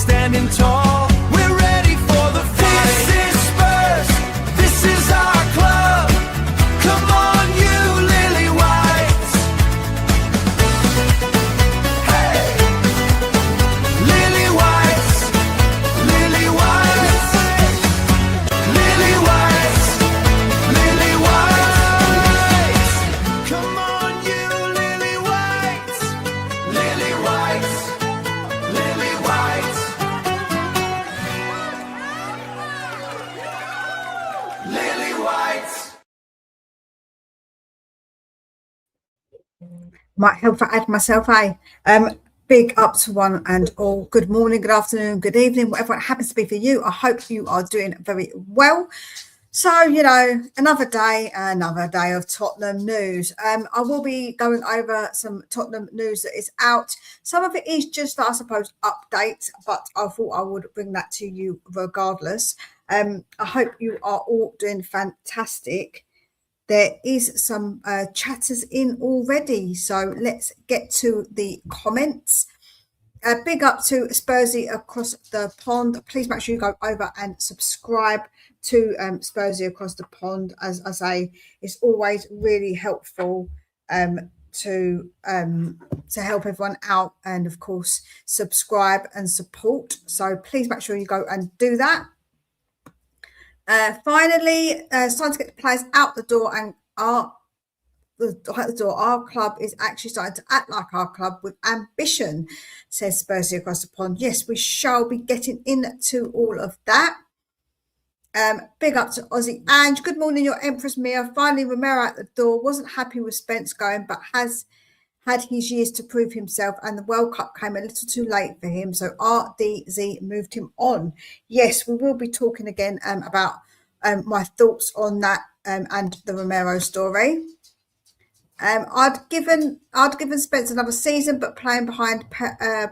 standing tall. We're ready for the fight. This is Spurs, this is our club. Come on, you lily whites. Hey, lily whites, lily whites, lily whites, lily whites. Come on, you lily whites, lily whites, lily whites, lily whites. Might help if I add myself, big up to one and all. Good morning, good afternoon, good evening, whatever it happens to be for you. I hope you are doing very well. So, you know, another day of Tottenham news. I will be going over some Tottenham news that is out. Some of it is just, I suppose, updates, but I thought I would bring that to you regardless. I hope you are all doing fantastic. There is some chatters in already, so let's get to the comments. Big up to Spursy across the pond. Please make sure you go over and subscribe to Spursy across the pond. As I say, it's always really helpful to help everyone out, and of course subscribe and support. So please make sure you go and do that. Finally, starting to get the players out the door and out the door. Our club is actually starting to act like our club with ambition, says Spursy across the pond. Yes, we shall be getting into all of that. Big up to Aussie Ange. Good morning, your Empress Mia. Finally, Romero at the door. Wasn't happy with Spence going, but has had his years to prove himself, and the World Cup came a little too late for him, so RDZ moved him on. Yes, we will be talking again about my thoughts on that and the Romero story. I'd given Spence another season, but playing behind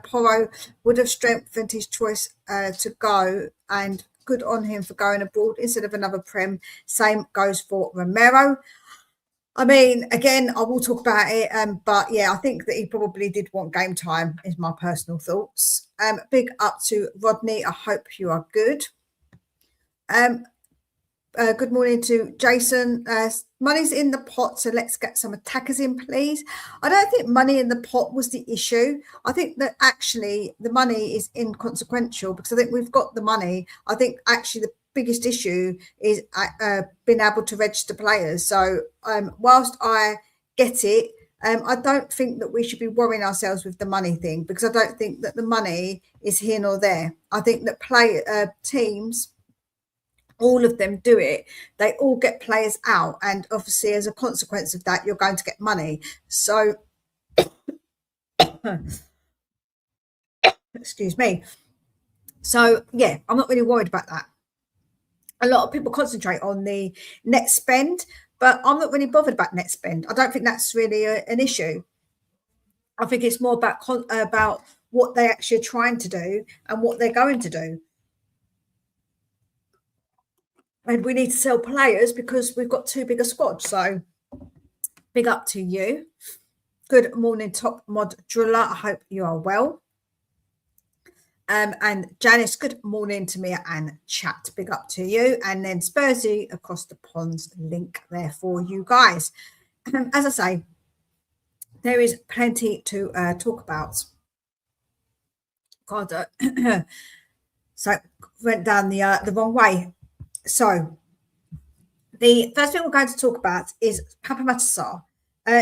Porro would have strengthened his choice to go, and good on him for going abroad instead of another Prem. Same goes for Romero. I mean, again, I will talk about it, but yeah, I think that he probably did want game time, is my personal thoughts. Big up to Rodney. I hope you are good. Good morning to Jason. Money's in the pot, so let's get some attackers in, please. I don't think money in the pot was the issue. I think that actually the money is inconsequential, because I think we've got the money. I think actually the biggest issue is being able to register players. So whilst I get it, I don't think that we should be worrying ourselves with the money thing, because I don't think that the money is here nor there. I think that teams, all of them do it. They all get players out, and obviously as a consequence of that, you're going to get money. So excuse me. So yeah, I'm not really worried about that. A lot of people concentrate on the net spend, but I'm not really bothered about net spend. I don't think that's really an issue. I think it's more about what they actually are trying to do and what they're going to do. And we need to sell players because we've got too big a squad. So big up to you. Good morning, Top Mod Driller. I hope you are well. And Janice, good morning to Mia and chat. Big up to you. And then Spursy across the ponds, link there for you guys. As I say, there is plenty to talk about. God, so went down the wrong way. So the first thing we're going to talk about is Papa Sarr.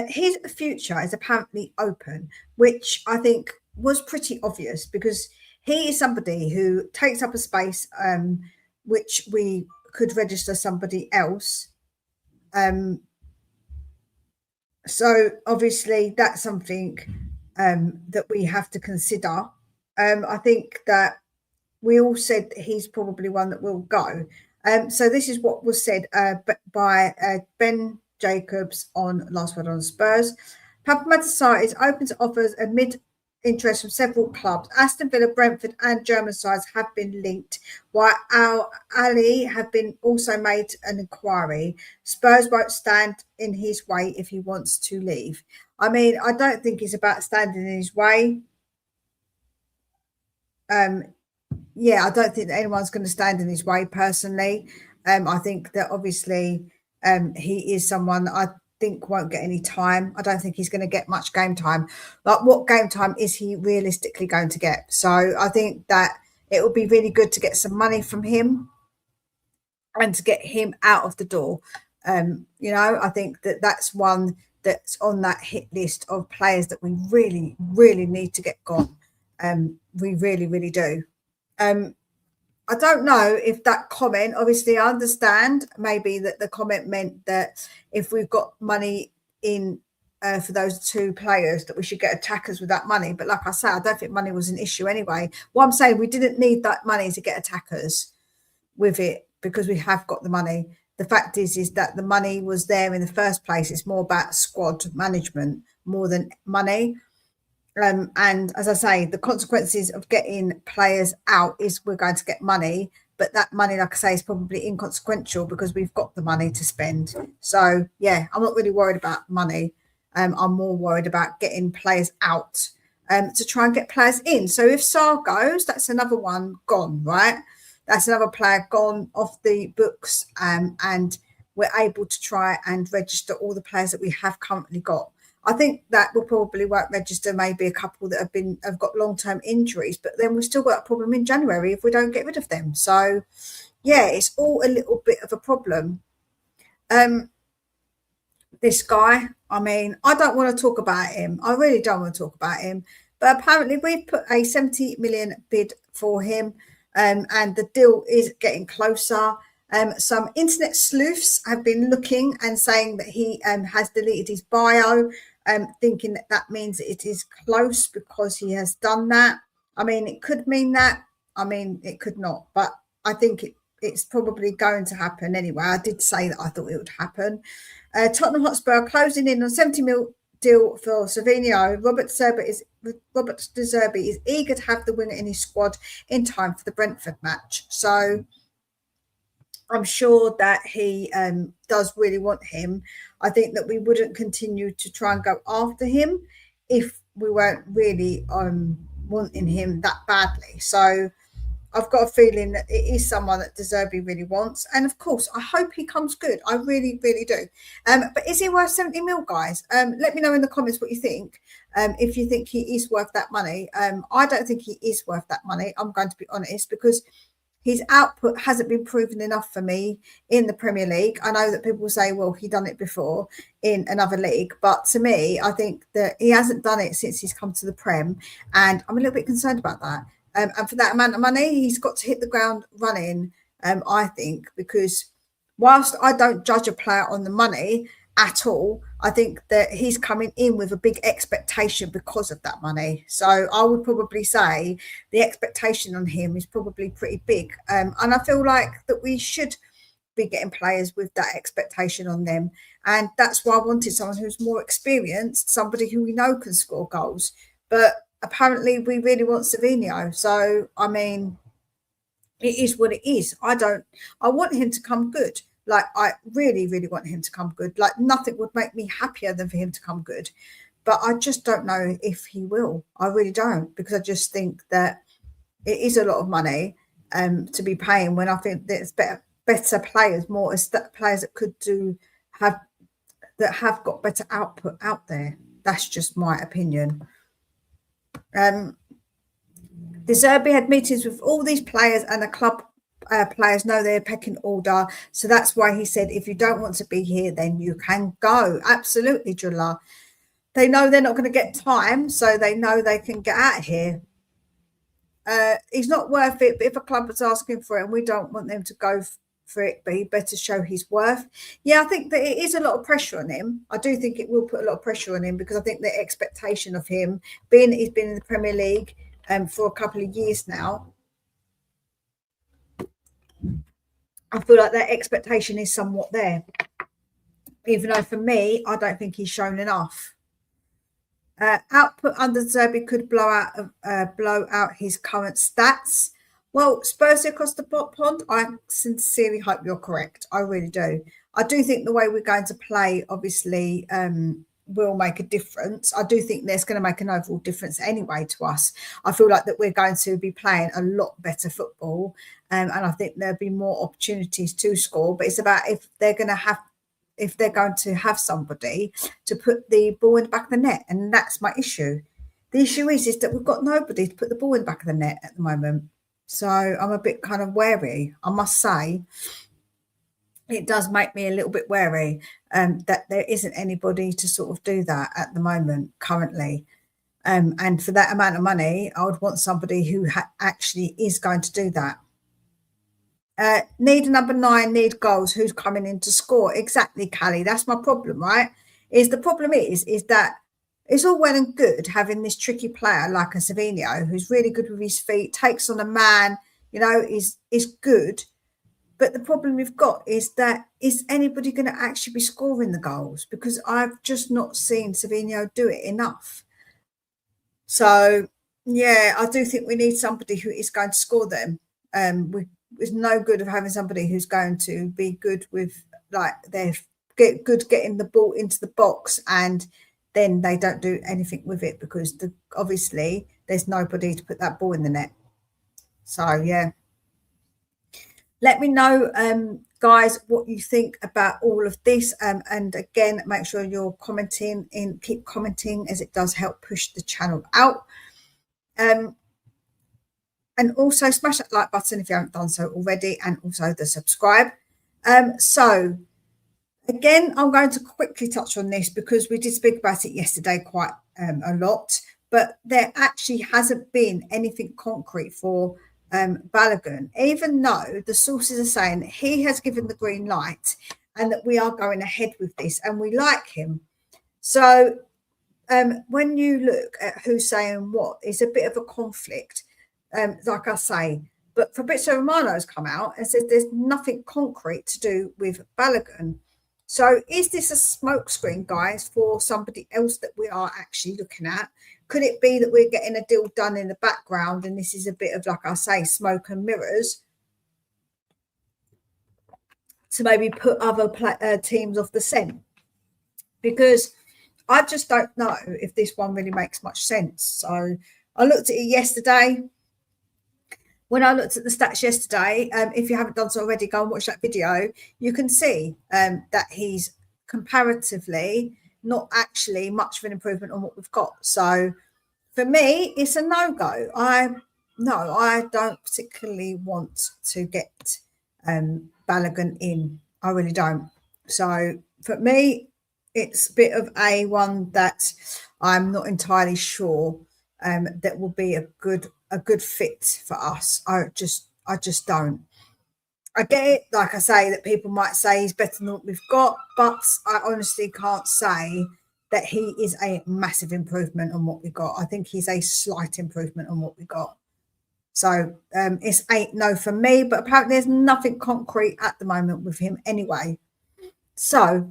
His future is apparently open, which I think was pretty obvious, because he is somebody who takes up a space which we could register somebody else. So obviously that's something that we have to consider. I think that we all said he's probably one that will go. So this is what was said by Ben Jacobs on Last Word on Spurs. Papa Sarr is open to offers amid interest from several clubs. Aston Villa, Brentford and German sides have been linked, while Al Ali have been also made an inquiry. Spurs won't stand in his way if he wants to leave. I mean, I don't think it's about standing in his way. yeah, I don't think that anyone's going to stand in his way personally. I think that obviously he is someone that I think won't get any time. I don't think he's going to get much game time. Like, what game time is he realistically going to get? So I think that it would be really good to get some money from him and to get him out of the door. I think that that's one that's on that hit list of players that we really, really need to get gone. We really, really do. I don't know if that comment, obviously, I understand maybe that the comment meant that if we've got money in for those two players, that we should get attackers with that money. But like I say, I don't think money was an issue anyway. What I'm saying, we didn't need that money to get attackers with it because we have got the money. The fact is that the money was there in the first place. It's more about squad management more than money. And as I say, the consequences of getting players out is we're going to get money, but that money, like I say, is probably inconsequential because we've got the money to spend. So yeah, I'm not really worried about money. I'm more worried about getting players out to try and get players in. So if Sarr goes, that's another one gone, right? That's another player gone off the books, and we're able to try and register all the players that we have currently got. I think that will probably won't register maybe a couple that have got long-term injuries, but then we've still got a problem in January if we don't get rid of them. So yeah, it's all a little bit of a problem. This guy, I mean, I don't want to talk about him. I really don't want to talk about him. But apparently we've put a 70 million bid for him, and the deal is getting closer. Some internet sleuths have been looking and saying that he has deleted his bio, thinking that that means it is close because he has done that. I mean, it could mean that. I mean, it could not. But I think it's probably going to happen anyway. I did say that I thought it would happen. Tottenham Hotspur are closing in on 70 mil deal for Savinho. Robert De Zerbi is eager to have the winger in his squad in time for the Brentford match. So I'm sure that he does really want him. I think that we wouldn't continue to try and go after him if we weren't really wanting him that badly. So I've got a feeling that it is someone that De Zerbi really wants. And of course, I hope he comes good. I really, really do. But is he worth 70 mil, guys? Let me know in the comments what you think. If you think he is worth that money. I don't think he is worth that money. I'm going to be honest, because his output hasn't been proven enough for me in the Premier League. I know that people say, well, he done it before in another league. But to me, I think that he hasn't done it since he's come to the Prem. And I'm a little bit concerned about that. And for that amount of money, he's got to hit the ground running, I think, because whilst I don't judge a player on the money at all, I think that he's coming in with a big expectation because of that money. So I would probably say the expectation on him is probably pretty big. And I feel like that we should be getting players with that expectation on them. And that's why I wanted someone who's more experienced, somebody who we know can score goals. But apparently we really want Savinho. So, I mean, it is what it is. I want him to come good. Like, I really, really want him to come good. Like, nothing would make me happier than for him to come good. But I just don't know if he will. I really don't, because I just think that it is a lot of money to be paying when I think there's better players, more players that could have got better output out there. That's just my opinion. De Zerbi had meetings with all these players, and the club players know their pecking order. So that's why he said, if you don't want to be here, then you can go. Absolutely, Julla. They know they're not going to get time, so they know they can get out of here. He's not worth it, but if a club is asking for it and we don't want them to go for it, but he better show his worth. Yeah, I think that it is a lot of pressure on him. I do think it will put a lot of pressure on him, because I think the expectation of him, being that he's been in the Premier League for a couple of years now, I feel like that expectation is somewhat there. Even though for me, I don't think he's shown enough. Output under Zerbi could blow out his current stats. Well, Spurs across the pond, I sincerely hope you're correct. I really do. I do think the way we're going to play, obviously, will make a difference. I do think there's going to make an overall difference anyway to us. I feel like that we're going to be playing a lot better football, and I think there'll be more opportunities to score. But it's about if they're going to have somebody to put the ball in the back of the net, and that's my issue. The issue is that we've got nobody to put the ball in the back of the net at the moment. So I'm a bit kind of wary, I must say. It does make me a little bit wary that there isn't anybody to sort of do that at the moment currently. And for that amount of money, I would want somebody who actually is going to do that. Need a number 9, need goals. Who's coming in to score? Exactly, Callie. That's my problem, right? The problem is that it's all well and good having this tricky player like a Savinho who's really good with his feet, takes on a man, is good. But the problem we've got is that is anybody going to actually be scoring the goals? Because I've just not seen Savinho do it enough. So, yeah, I do think we need somebody who is going to score them. It's no good of having somebody who's going to be good with, like, they're good getting the ball into the box and then they don't do anything with it because obviously there's nobody to put that ball in the net. So, yeah. Let me know, guys, what you think about all of this. And again, make sure you're commenting and keep commenting as it does help push the channel out. And also smash that like button if you haven't done so already, and also the subscribe. So again, I'm going to quickly touch on this because we did speak about it yesterday quite a lot, but there actually hasn't been anything concrete for Balogun, even though the sources are saying that he has given the green light and that we are going ahead with this and we like him. So when you look at who's saying what, it's a bit of a conflict, like I say. But Fabrizio Romano has come out and said there's nothing concrete to do with Balogun. So is this a smokescreen, guys, for somebody else that we are actually looking at? Could it be that we're getting a deal done in the background and this is a bit of, like I say, smoke and mirrors to maybe put other teams off the scent? Because I just don't know if this one really makes much sense. So I looked at it yesterday. When I looked at the stats yesterday, if you haven't done so already, go and watch that video. You can see that he's comparatively not actually much of an improvement on what we've got. So for me, it's a no-go. I don't particularly want to get Balogun in. I really don't. So for me, it's a bit of a one that I'm not entirely sure that will be a good fit for us. I just don't. I get it, like I say, that people might say he's better than what we've got, but I honestly can't say that he is a massive improvement on what we got. I think he's a slight improvement on what we got. So it's 8 no for me, but apparently there's nothing concrete at the moment with him anyway. So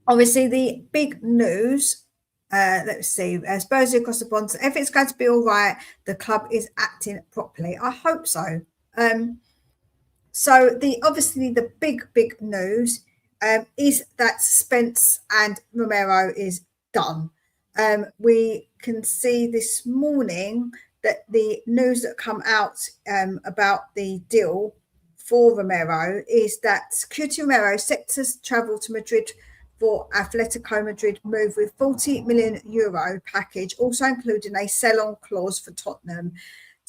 obviously the big news, let's see, Spurs across the bonds. If it's going to be all right, the club is acting properly. I hope so. So obviously the big news is that Spence and Romero is done. We can see this morning that the news that come out about the deal for Romero is that QT Romero set to travel to Madrid for Atletico Madrid move with €40 million package, also including a sell-on clause for Tottenham.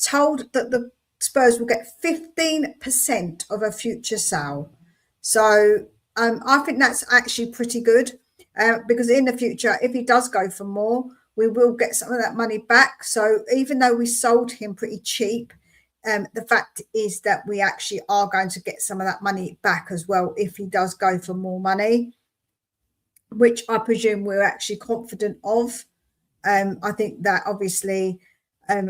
Told that the Spurs will get 15% of a future sale. So I think that's actually pretty good because in the future, if he does go for more, we will get some of that money back. So even though we sold him pretty cheap, the fact is that we actually are going to get some of that money back as well if he does go for more money, which I presume we're actually confident of. I think that obviously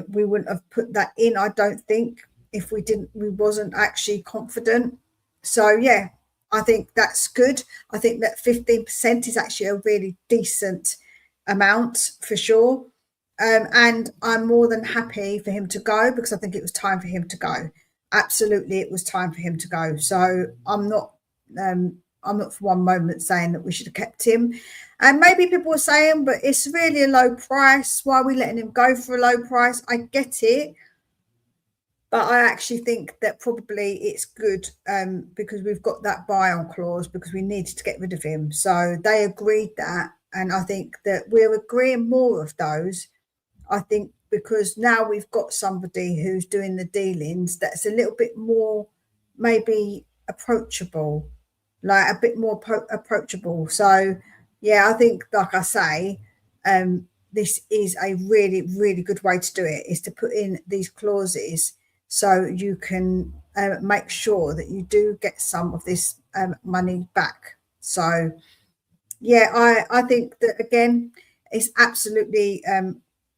we wouldn't have put that in, I don't think, if we wasn't actually confident. So yeah, I think that's good. I think that 15% is actually a really decent amount for sure. And I'm more than happy for him to go because I think it was time for him to go. Absolutely, it was time for him to go. So I'm not I'm not for one moment saying that we should have kept him. And maybe people are saying, but it's really a low price. Why are we letting him go for a low price? I get it. But I actually think that probably it's good because we've got that buy-on clause because we needed to get rid of him. So they agreed that. And I think that we're agreeing more of those. I think because now we've got somebody who's doing the dealings that's a little bit more maybe approachable, like a bit more approachable. So, yeah, I think, like I say, this is a really, really good way to do it, is to put in these clauses so you can make sure that you do get some of this money back. So, yeah, I think that, again, it's absolutely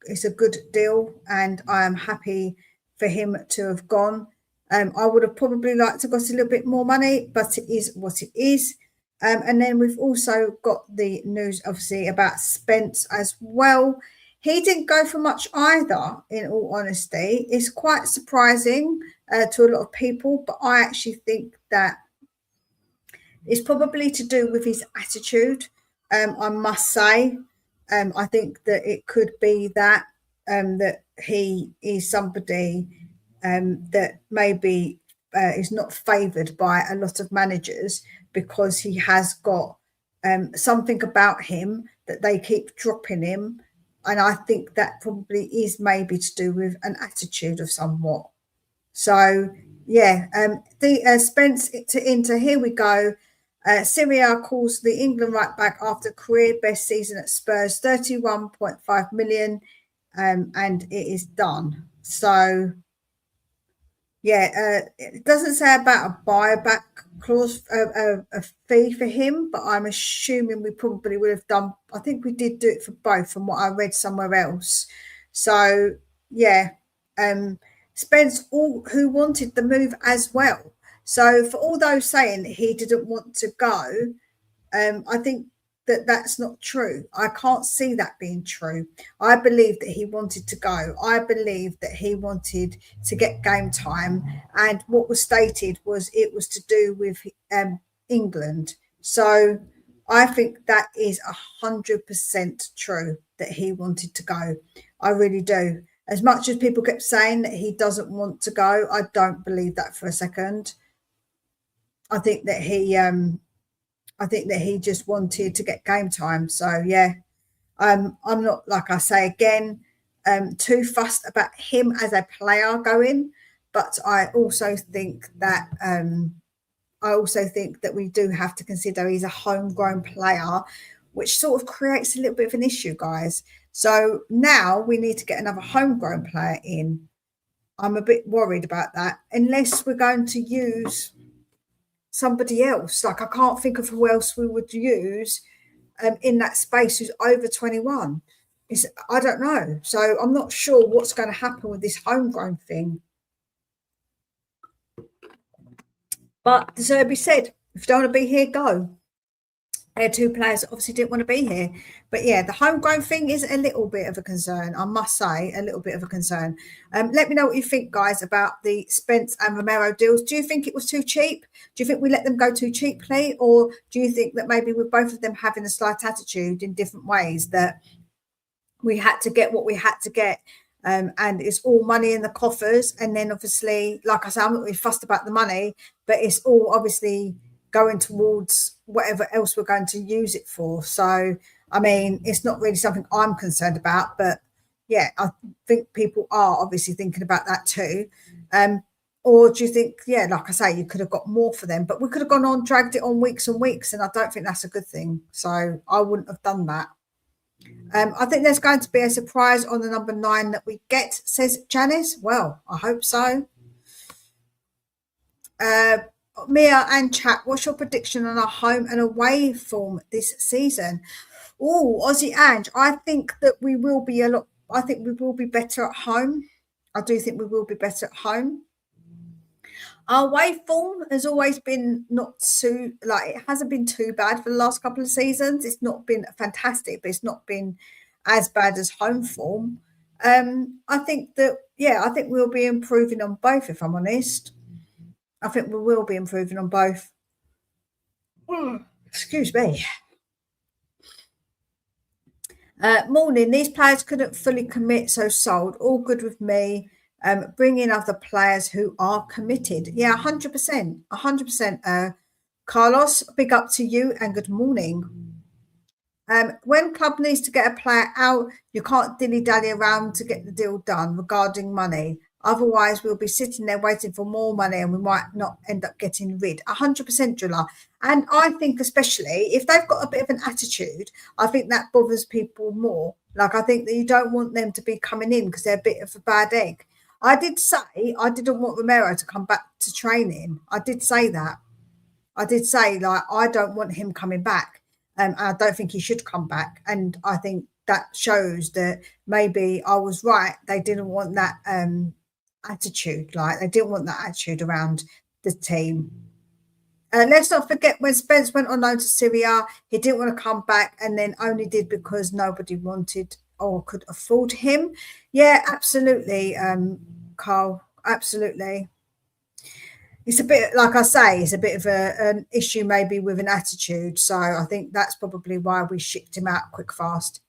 it's a good deal, and I am happy for him to have gone. I would have probably liked to have got a little bit more money, but it is what it is. And then we've also got the news, obviously, about Spence as well. He didn't go for much either, in all honesty. It's quite surprising to a lot of people, but I actually think that it's probably to do with his attitude, I must say. I think that it could be that that he is somebody that maybe is not favoured by a lot of managers because he has got something about him that they keep dropping him. And I think that probably is maybe to do with an attitude of somewhat. So, yeah, the Spence to Inter, here we go. Syria calls the England right back after career best season at Spurs, 31.5 million, and it is done. So, yeah, it doesn't say about a buyback clause, a fee for him, but I'm assuming we probably would have done. I think we did do it for both, from what I read somewhere else. So, yeah, Spence, all who wanted the move as well. So, for all those saying that he didn't want to go, I think that that's not true. I can't see that being true. I believe that he wanted to go. I believe that he wanted to get game time. And what was stated was it was to do with England. So I think that is 100% true, that he wanted to go. I really do. As much as people kept saying that he doesn't want to go, I don't believe that for a second. I think that he just wanted to get game time. So, yeah, I'm not, like I say again, too fussed about him as a player going, but I also think that we do have to consider he's a homegrown player, which sort of creates a little bit of an issue, guys. So now we need to get another homegrown player in. I'm a bit worried about that, unless we're going to use somebody else. Like, I can't think of who else we would use in that space who's over 21. I don't know. So I'm not sure what's going to happen with this homegrown thing. But the Zerbi said, if you don't want to be here, go. There are two players that obviously didn't want to be here. But yeah, the homegrown thing is a little bit of a concern, I must say, a little bit of a concern. Let me know what you think, guys, about the Spence and Romero deals. Do you think it was too cheap? Do you think we let them go too cheaply? Or do you think that maybe with both of them having a slight attitude in different ways, that we had to get what we had to get? And it's all money in the coffers. And then obviously, like I said, I'm not really fussed about the money, but it's all obviously going towards whatever else we're going to use it for. So, I mean, it's not really something I'm concerned about, but yeah, I think people are obviously thinking about that too. Or do you think, yeah, like I say, you could have got more for them, but we could have gone on, dragged it on weeks and weeks, and I don't think that's a good thing. So I wouldn't have done that. I think there's going to be a surprise on the number 9 that we get, says Janice. Well, I hope so. Mia and chat, what's your prediction on our home and away form this season? Oh, Aussie Ange, I think that we will be better at home. I do think we will be better at home. Our away form has always been not too, it hasn't been too bad for the last couple of seasons. It's not been fantastic, but it's not been as bad as home form. I think we'll be improving on both, if I'm honest. I think we will be improving on both. Excuse me. Morning. These players couldn't fully commit, so sold. All good with me. Bring in other players who are committed. Yeah, 100%. 100%. Carlos, big up to you and good morning. When club needs to get a player out, you can't dilly-dally around to get the deal done regarding money. Otherwise, we'll be sitting there waiting for more money and we might not end up getting rid. 100%, July. And I think especially if they've got a bit of an attitude, I think that bothers people more. Like, I think that you don't want them to be coming in because they're a bit of a bad egg. I did say I didn't want Romero to come back to training. I did say that. I did say, like, I don't want him coming back. I don't think he should come back. And I think that shows that maybe I was right. They didn't want that attitude. Like, they didn't want that attitude around the team. Let's not forget when Spence went on loan to Syria, he didn't want to come back and then only did because nobody wanted or could afford him. Yeah, absolutely, Carl, absolutely. It's a bit, like I say, it's a bit of an issue maybe with an attitude. So I think that's probably why we shipped him out quick fast.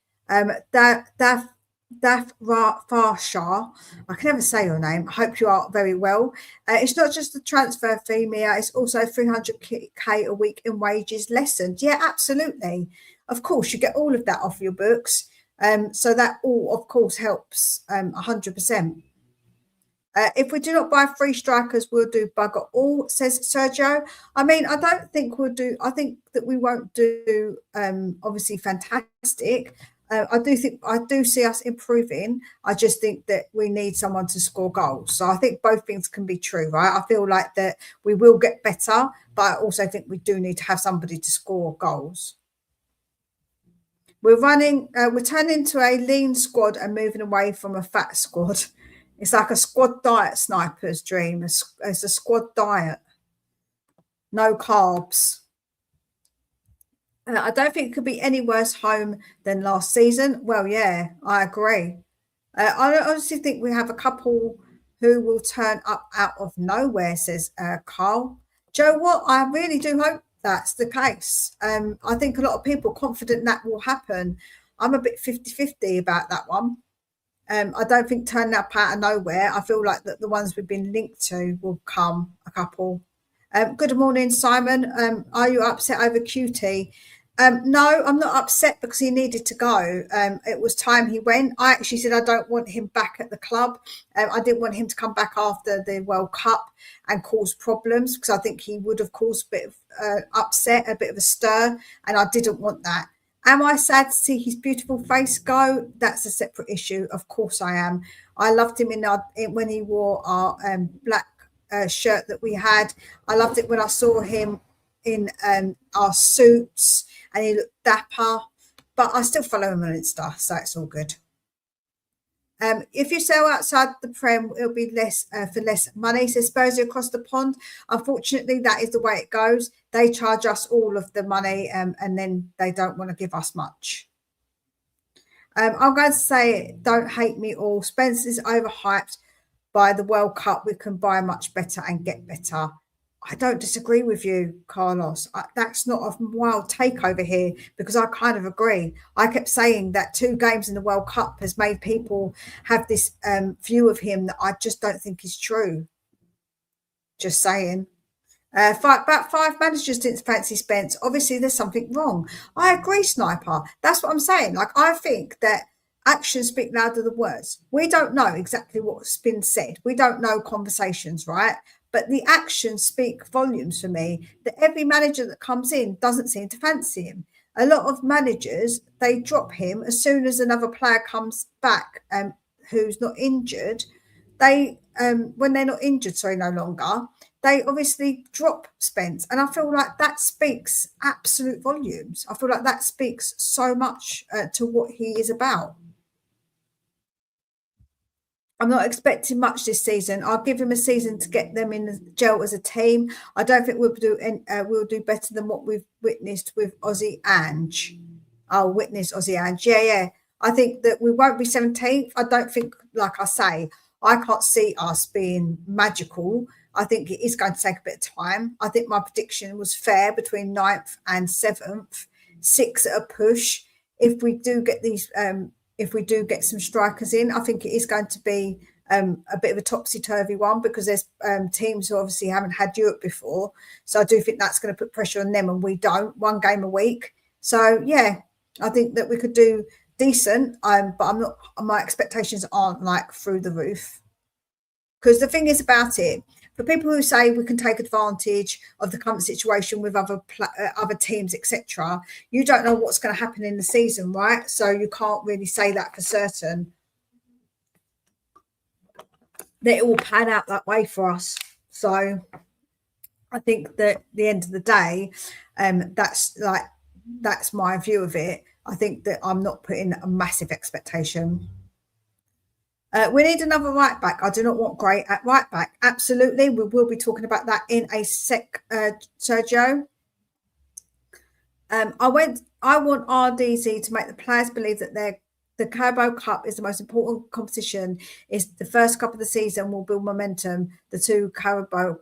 Daf Farshar, I can never say your name. I hope you are very well. It's not just the transfer fee, Mia. It's also 300k a week in wages lessened. Yeah, absolutely. Of course, you get all of that off your books. So that all, of course, helps 100%. If we do not buy three strikers, we'll do bugger all, says Sergio. I mean, I don't think we'll do, I think that we won't do obviously fantastic. I do see us improving. I just think that we need someone to score goals. So I think both things can be true, right? I feel like that we will get better, but I also think we do need to have somebody to score goals. We're turning to a lean squad and moving away from a fat squad. It's like a squad diet sniper's dream. It's a squad diet. No carbs. I don't think it could be any worse home than last season. Well, yeah, I agree. I honestly think we have a couple who will turn up out of nowhere, says Carl. Joe, what? I really do hope that's the case. I think a lot of people are confident that will happen. I'm a bit 50-50 about that one. I don't think turning up out of nowhere. I feel like that the ones we've been linked to will come, a couple. Good morning, Simon. Are you upset over QT? No, I'm not upset because he needed to go. It was time he went. I actually said I don't want him back at the club. I didn't want him to come back after the World Cup and cause problems because I think he would have caused a bit of upset, a bit of a stir, and I didn't want that. Am I sad to see his beautiful face go? That's a separate issue. Of course I am. I loved him when he wore our black shirt that we had. I loved it when I saw him in our suits and he looked dapper. But I still follow him on Insta, so it's all good. If you sell outside the Prem, it'll be less for less money, says Spursy across the pond. Unfortunately, that is the way it goes. They charge us all of the money and then they don't want to give us much. I'm going to say, don't hate me all. Spence is overhyped. By the World Cup, we can buy much better and get better. I don't disagree with you, Carlos. That's not a wild take over here because I kind of agree. I kept saying that 2 games in the World Cup has made people have this view of him that I just don't think is true. Just saying. About 5 managers didn't fancy Spence. Obviously, there's something wrong. I agree, Sniper. That's what I'm saying. Like, I think that actions speak louder than words. We don't know exactly what's been said. We don't know conversations, right? But the actions speak volumes for me that every manager that comes in doesn't seem to fancy him. A lot of managers, they drop him as soon as another player comes back who's not injured. They, when they're not injured, no longer, they obviously drop Spence. And I feel like that speaks absolute volumes. I feel like that speaks so much to what he is about. I'm not expecting much this season. I'll give him a season to get them in the gel as a team. I don't think we'll do better than what we've witnessed with Aussie Ange. I'll witness Aussie Ange. Yeah. I think that we won't be 17th. I don't think, like I say, I can't see us being magical. I think it is going to take a bit of time. I think my prediction was fair between 9th and 7th, 6 at a push. If we do get these, if we do get some strikers in, I think it is going to be a bit of a topsy-turvy one, because there's teams who obviously haven't had Europe before. So I do think that's going to put pressure on them, and we don't. One game a week. So yeah, I think that we could do decent, but I'm not. My expectations aren't like through the roof. Because the thing is about it, for people who say we can take advantage of the current situation with other teams, etc., you don't know what's going to happen in the season, right? So you can't really say that for certain, that it will pan out that way for us. So I think that at the end of the day, that's my view of it. I think that I'm not putting a massive expectation. We need another right back. I do not want Gray at right back. Absolutely. We will be talking about that in a sec, Sergio. I want RDZ to make the players believe that the Carabao Cup is the most important competition. It's the first cup of the season, will build momentum. The two Carabao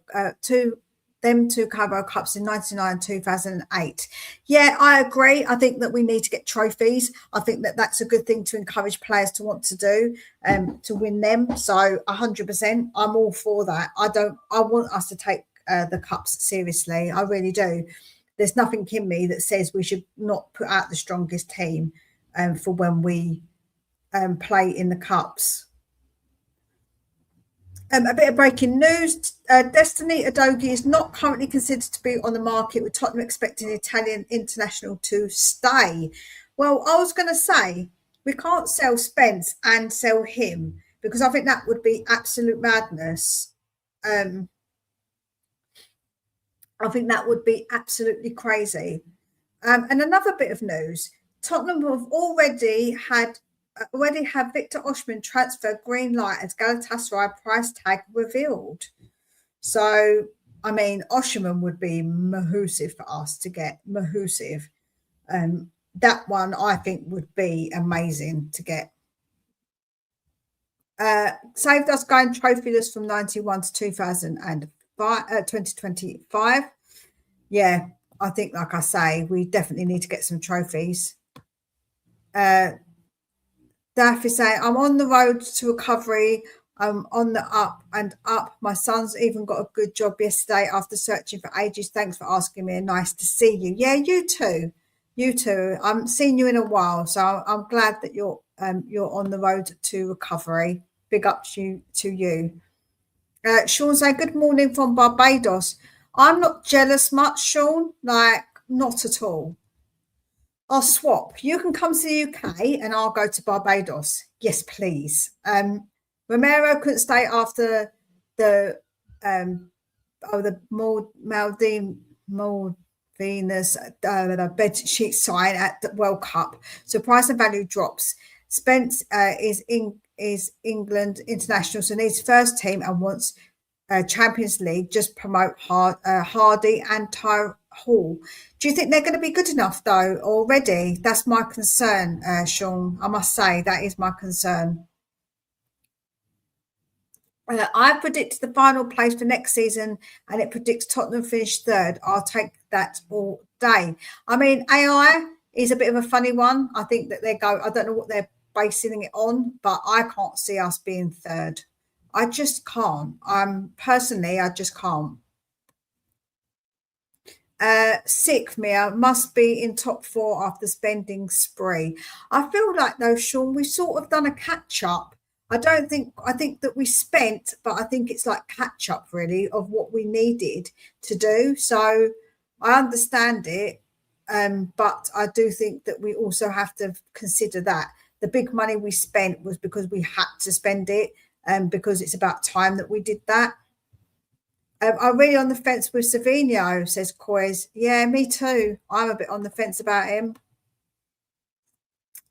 Cups in 99 and 2008. Yeah, I agree. I think that we need to get trophies. I think that that's a good thing to encourage players to want to do, to win them. So 100%, I'm all for that. I want us to take the cups seriously. I really do. There's nothing in me that says we should not put out the strongest team for when we play in the cups. A bit of breaking news. Destiny Udogie is not currently considered to be on the market, with Tottenham expecting the Italian international to stay. Well, I was going to say, we can't sell Spence and sell him, because I think that would be absolute madness. I think that would be absolutely crazy. And another bit of news, Tottenham have already have Victor Osimhen transfer green light as Galatasaray price tag revealed. So, I mean, Osimhen would be massive for us to get, massive. That one I think would be amazing to get. Saved us going trophyless from 91 to 2025. Yeah, I think, like I say, we definitely need to get some trophies. Daff is saying, I'm on the road to recovery. I'm on the up and up. My son's even got a good job yesterday after searching for ages. Thanks for asking me. Nice to see you. Yeah, you too. You too. I haven't seen you in a while, so I'm glad that you're on the road to recovery. Big up to you. Sean saying, good morning from Barbados. I'm not jealous much, Sean. Like, not at all. I'll swap. You can come to the UK and I'll go to Barbados. Yes, please. Romero couldn't stay after the Maldinas bed sheet sign at the World Cup. So price and value drops. Spence is England international, so needs first team and wants Champions League. Just promote Hardy and Ty Hall. Do you think they're going to be good enough though already? That's my concern, Sean. I must say that is my concern. I predict the final place for next season, and it predicts Tottenham finish third. I'll take that all day. I mean, AI is a bit of a funny one. I think that I don't know what they're basing it on, but I can't see us being third. I just can't. Personally, I just can't. Sick Mia must be in top 4 after spending spree. I feel like though, Sean, we've sort of done a catch up. I think that we spent, but I think it's like catch up really of what we needed to do. So I understand it, but I do think that we also have to consider that the big money we spent was because we had to spend it, because it's about time that we did that. I'm really on the fence with Savinho, says Coys. Yeah, me too. I'm a bit on the fence about him.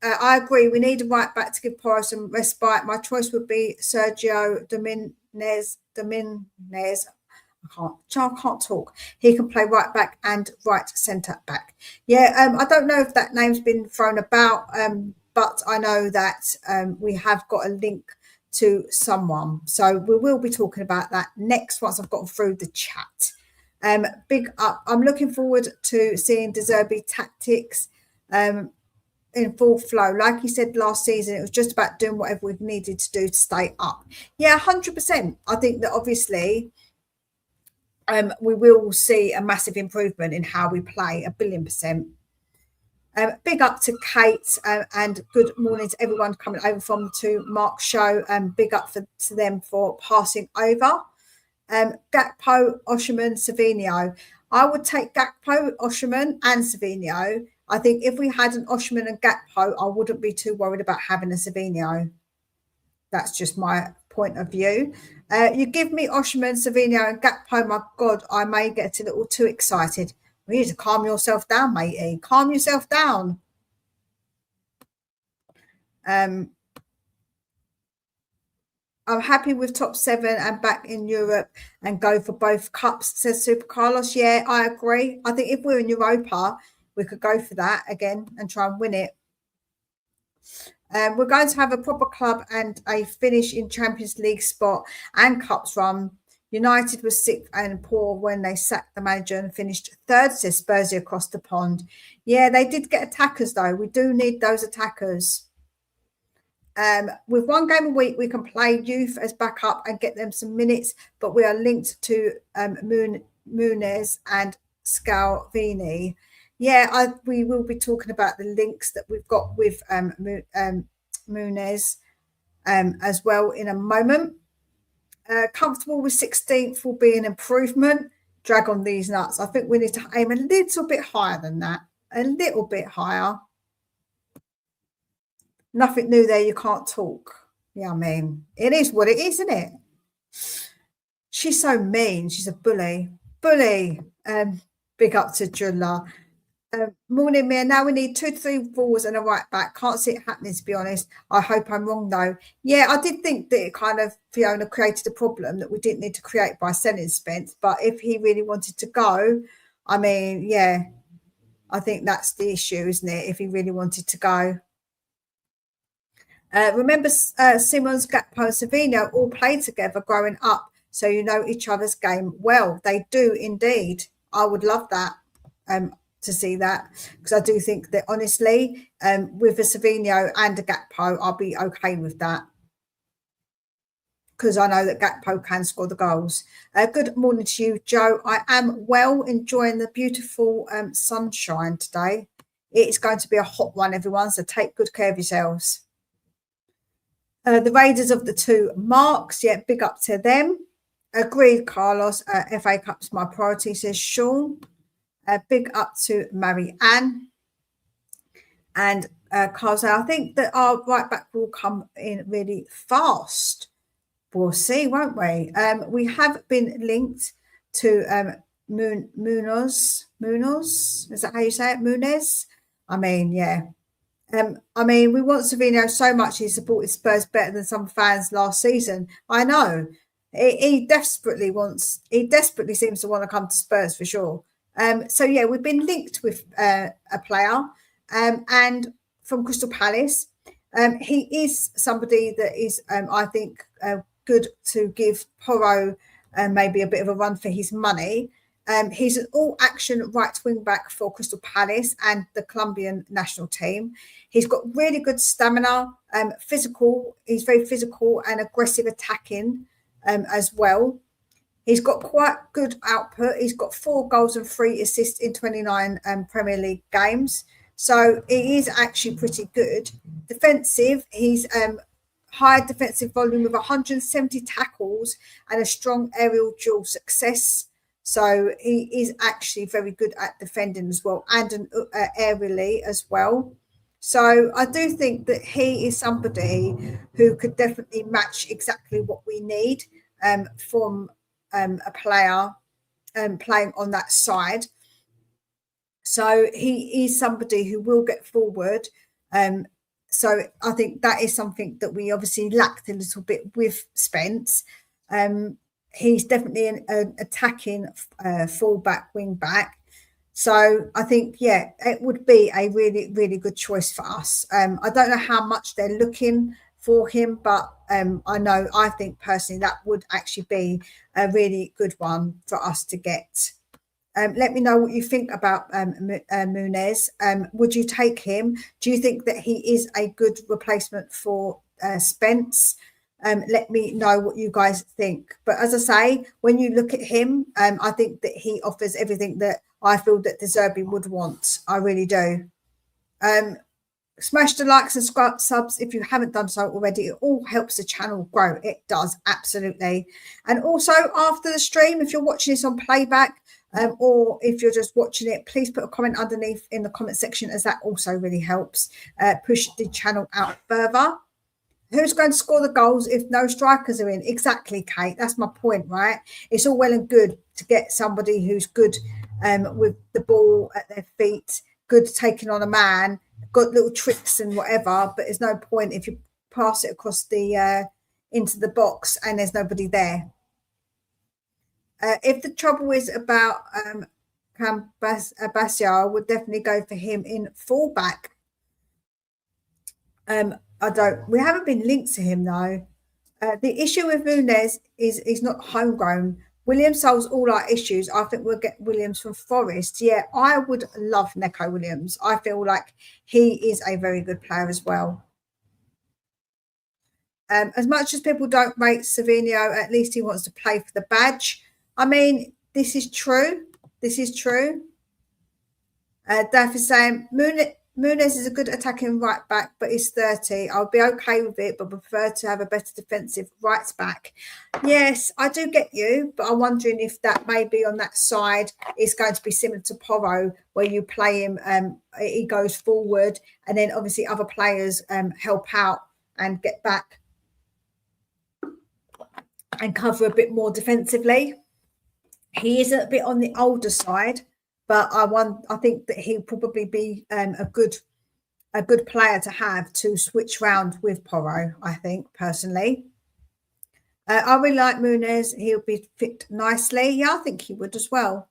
I agree. We need a right back to give Porro some respite. My choice would be Sergio Dominguez. I can't talk. He can play right back and right centre back. Yeah, I don't know if that name's been thrown about, but I know that we have got a link to someone. So we will be talking about that next once I've gotten through the chat. Big up. I'm looking forward to seeing De Zerbi tactics in full flow. Like he said last season, it was just about doing whatever we've needed to do to stay up. Yeah, 100%. I think that obviously we will see a massive improvement in how we play, 1,000,000,000%. Big up to Kate and good morning to everyone coming over from to Mark's show. Big up to them for passing over. Gakpo, Osherman, Savinho. I would take Gakpo, Osherman and Savinho. I think if we had an Osherman and Gakpo, I wouldn't be too worried about having a Savinho. That's just my point of view. You give me Osherman, Savinho and Gakpo, my God, I may get a little too excited. You need to calm yourself down, matey. Calm yourself down. I'm happy with top 7 and back in Europe and go for both cups, says Super Carlos. Yeah, I agree. I think if we're in Europa, we could go for that again and try and win it. We're going to have a proper club and a finish in Champions League spot and cups run. United was sick and poor when they sacked the manager and finished 3rd, says Spursy across the pond. Yeah, they did get attackers, though. We do need those attackers. With 1 game a week, we can play youth as backup and get them some minutes, but we are linked to Muniz and Scalvini. Yeah, we will be talking about the links that we've got with Muniz as well in a moment. Comfortable with 16th will be an improvement. Drag on these nuts. I think we need to aim a little bit higher than that. A little bit higher. Nothing new there. You can't talk. Yeah, I mean, it is what it is, isn't it? She's so mean. She's a bully. Bully. Big up to Julla. Morning, Mia. Now we need 2 to 3 forwards and a right back. Can't see it happening, to be honest. I hope I'm wrong, though. Yeah, I did think that it kind of, Fiona, created a problem that we didn't need to create by selling Spence. But if he really wanted to go, I mean, yeah, I think that's the issue, isn't it? If he really wanted to go. Remember, Simmons, Gakpo and Savinho all played together growing up, so you know each other's game well. They do indeed. I would love that. To see that, because I do think that honestly, with a Savinho and a Gakpo, I'll be okay with that, because I know that Gakpo can score the goals. Good morning to you, Joe. I am well, enjoying the beautiful sunshine today. It's going to be a hot one, everyone, so take good care of yourselves. The Raiders of the 2 marks, yeah, big up to them. Agreed, Carlos. FA Cup's my priority, says Sean. Big up to Mary-Ann and Carl. I think that our right back will come in really fast. We'll see, won't we? We have been linked to Munoz. Is that how you say it? Muniz? I mean, yeah. I mean, we want Savinho so much. He supported Spurs better than some fans last season. I know. He desperately seems to want to come to Spurs for sure. So yeah, we've been linked with a player and from Crystal Palace. He is somebody that is, I think, good to give Porro maybe a bit of a run for his money. He's an all-action right wing back for Crystal Palace and the Colombian national team. He's got really good stamina, physical. He's very physical and aggressive attacking as well. He's got quite good output. He's got 4 goals and 3 assists in 29 Premier League games. So he is actually pretty good. Defensive, he's high defensive volume with 170 tackles and a strong aerial duel success. So he is actually very good at defending as well and aerially as well. So I do think that he is somebody who could definitely match exactly what we need from a player playing on that side. So he is somebody who will get forward. So I think that is something that we obviously lacked a little bit with Spence. He's definitely an attacking fullback, wing back. So I think, yeah, it would be a really, really good choice for us. I don't know how much they're looking for him, but I think personally that would actually be a really good one for us to get. Let me know what you think about Muniz. Would you take him? Do you think that he is a good replacement for Spence? Let me know what you guys think. But as I say, when you look at him, I think that he offers everything that I feel that De Zerbi would want. I really do. Smash the likes and subs if you haven't done so already. It all helps the channel grow. It does, absolutely. And also after the stream, if you're watching this on playback, or if you're just watching it, please put a comment underneath in the comment section, as that also really helps push the channel out further. Who's going to score the goals if no strikers are in? Exactly, Kate. That's my point, right? It's all well and good to get somebody who's good with the ball at their feet, good taking on a man, got little tricks and whatever, but there's no point if you pass it across the into the box and there's nobody there. If the trouble is about Basia, I would definitely go for him in fullback. We haven't been linked to him though. The issue with Muniz is he's not homegrown. Williams solves all our issues. I think we'll get Williams from Forest. Yeah, I would love Neco Williams. I feel like he is a very good player as well. As much as people don't rate Savinio, at least he wants to play for the badge. I mean, this is true. This is true. Daff is saying Muniz is a good attacking right back, but he's 30. I'll be okay with it, but prefer to have a better defensive right back. Yes, I do get you, but I'm wondering if that maybe on that side is going to be similar to Porro, where you play him, he goes forward, and then obviously other players help out and get back and cover a bit more defensively. He is a bit on the older side, but I think that he'll probably be a good player to have to switch round with Porro, I think, personally. I really like Muniz. He'll be fit nicely. Yeah, I think he would as well.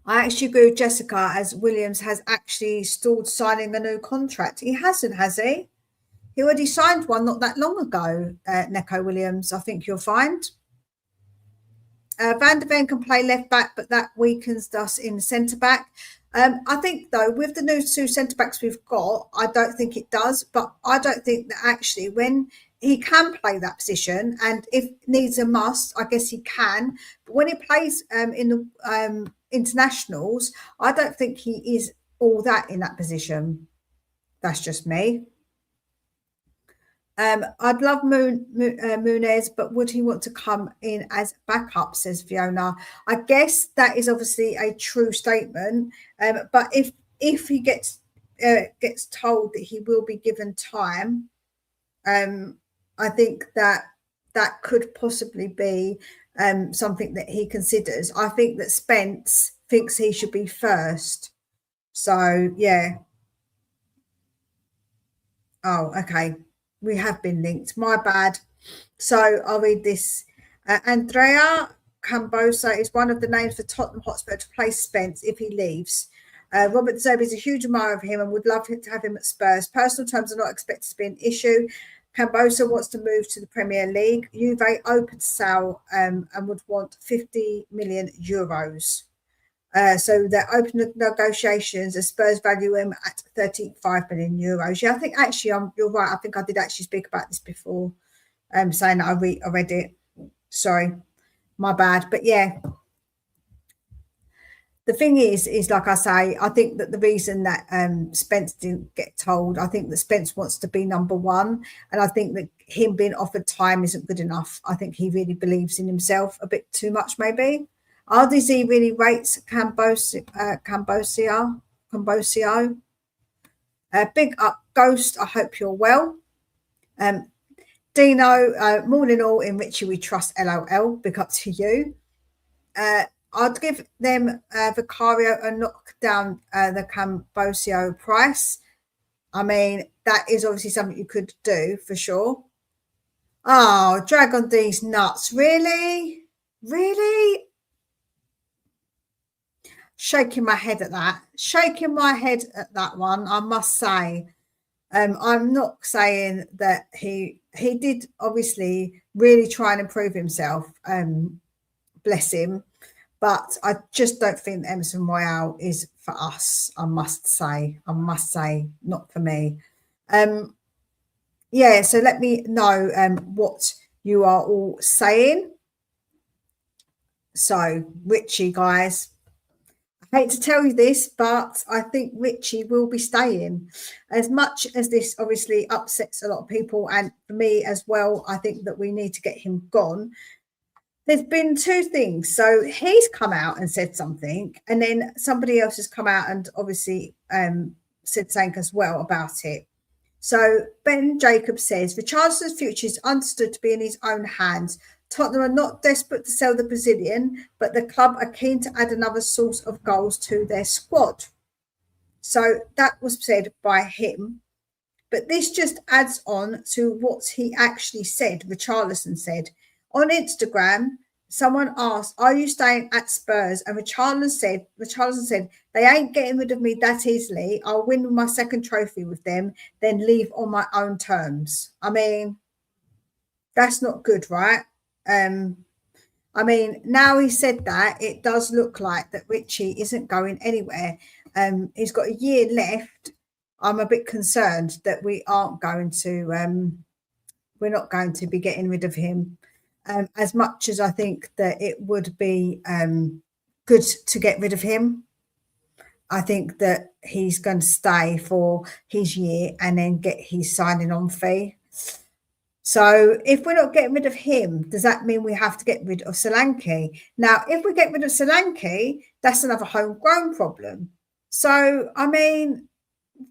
I actually agree with Jessica, as Williams has actually stalled signing a new contract. He hasn't, has he? He already signed one not that long ago, Neco Williams, I think you'll find. Van der Ven can play left back, but that weakens us in centre back. I think, though, with the new two centre backs we've got, I don't think it does. But I don't think that actually when he can play that position, and if needs a must, I guess he can. But when he plays in the internationals, I don't think he is all that in that position. That's just me. I'd love Muniz, but would he want to come in as backup, says Fiona. I guess that is obviously a true statement. But if he gets told that he will be given time, I think that could possibly be something that he considers. I think that Spence thinks he should be first. So, yeah. Oh, okay. We have been linked. My bad. So I'll read this. Andrea Cambosa is one of the names for Tottenham Hotspur to play Spence if he leaves. Robert De Zerbi is a huge admirer of him and would love to have him at Spurs. Personal terms are not expected to be an issue. Cambosa wants to move to the Premier League. Juve open to sell and would want 50 million euros. So they're open negotiations. As Spurs value him at 35 million euros. Yeah, I think actually you're right. I think I did actually speak about this before, saying that I read it. Sorry, my bad. But yeah, the thing is like I say, I think that the reason that Spence didn't get told, I think that Spence wants to be number one, and I think that him being offered time isn't good enough. I think he really believes in himself a bit too much, maybe. RDZ really rates Cambosio. Big up, Ghost. I hope you're well. Dino, morning all. In Richie we trust. LOL. Big up to you. I'd give them Vicario and knock down the Cambosio price. I mean, that is obviously something you could do for sure. Oh, Dragon D's nuts. Really? Really? Shaking my head at that. Shaking my head at that one, I must say. I'm not saying that he did obviously really try and improve himself. Bless him. But I just don't think Emerson Royale is for us. I must say, not for me. Yeah, so let me know what you are all saying. So, Richie, guys, I hate to tell you this, but I think Richie will be staying. As much as this obviously upsets a lot of people, and for me as well, I think that we need to get him gone. There's been two things. So he's come out and said something, and then somebody else has come out and obviously said something as well about it. So Ben Jacobs says Richarlison's future is understood to be in his own hands. Tottenham are not desperate to sell the Brazilian, but the club are keen to add another source of goals to their squad. So that was said by him. But this just adds on to what he actually said, Richarlison said. On Instagram, someone asked, "Are you staying at Spurs?" And Richarlison said, "They ain't getting rid of me that easily. I'll win my second trophy with them, then leave on my own terms." I mean, that's not good, right? I mean, now he said that, it does look like that Richie isn't going anywhere. He's got a year left. I'm a bit concerned that we aren't going to, we're not going to be getting rid of him. As much as I think that it would be good to get rid of him, I think that he's going to stay for his year and then get his signing on fee. So if we're not getting rid of him, does that mean we have to get rid of Solanke? Now, if we get rid of Solanke, that's another homegrown problem. So, I mean,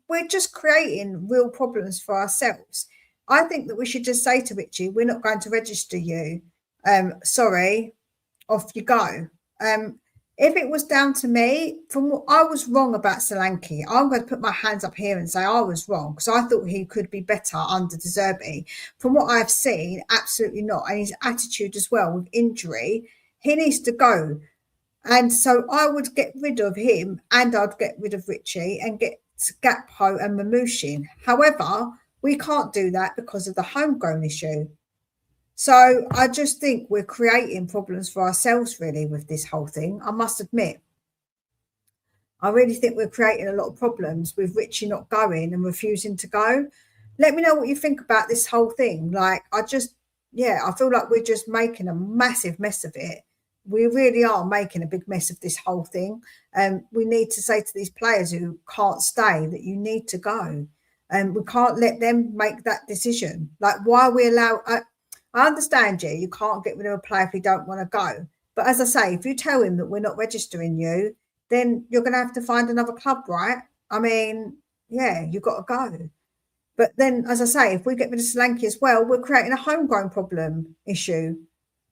we're just creating real problems for ourselves. I think that we should just say to Richie, we're not going to register you. Sorry, off you go. If it was down to me, from what I was wrong about Solanke, I'm going to put my hands up here and say I was wrong because I thought he could be better under De Zerbi. From what I've seen, absolutely not. And his attitude as well with injury, he needs to go. And so I would get rid of him and I'd get rid of Richie and get Gakpo and Mamushin. However, we can't do that because of the homegrown issue. So I just think we're creating problems for ourselves really with this whole thing. I must admit, I really think we're creating a lot of problems with Richie not going and refusing to go. Let me know what you think about this whole thing. Like, I feel like we're just making a massive mess of it. We really are making a big mess of this whole thing. We need to say to these players who can't stay that you need to go. We can't let them make that decision. Like, why we allow... I understand you can't get rid of a player if he don't want to go. But as I say, if you tell him that we're not registering you, then you're going to have to find another club, right? I mean, yeah, you've got to go. But then, as I say, if we get rid of Solanke as well, we're creating a homegrown problem issue.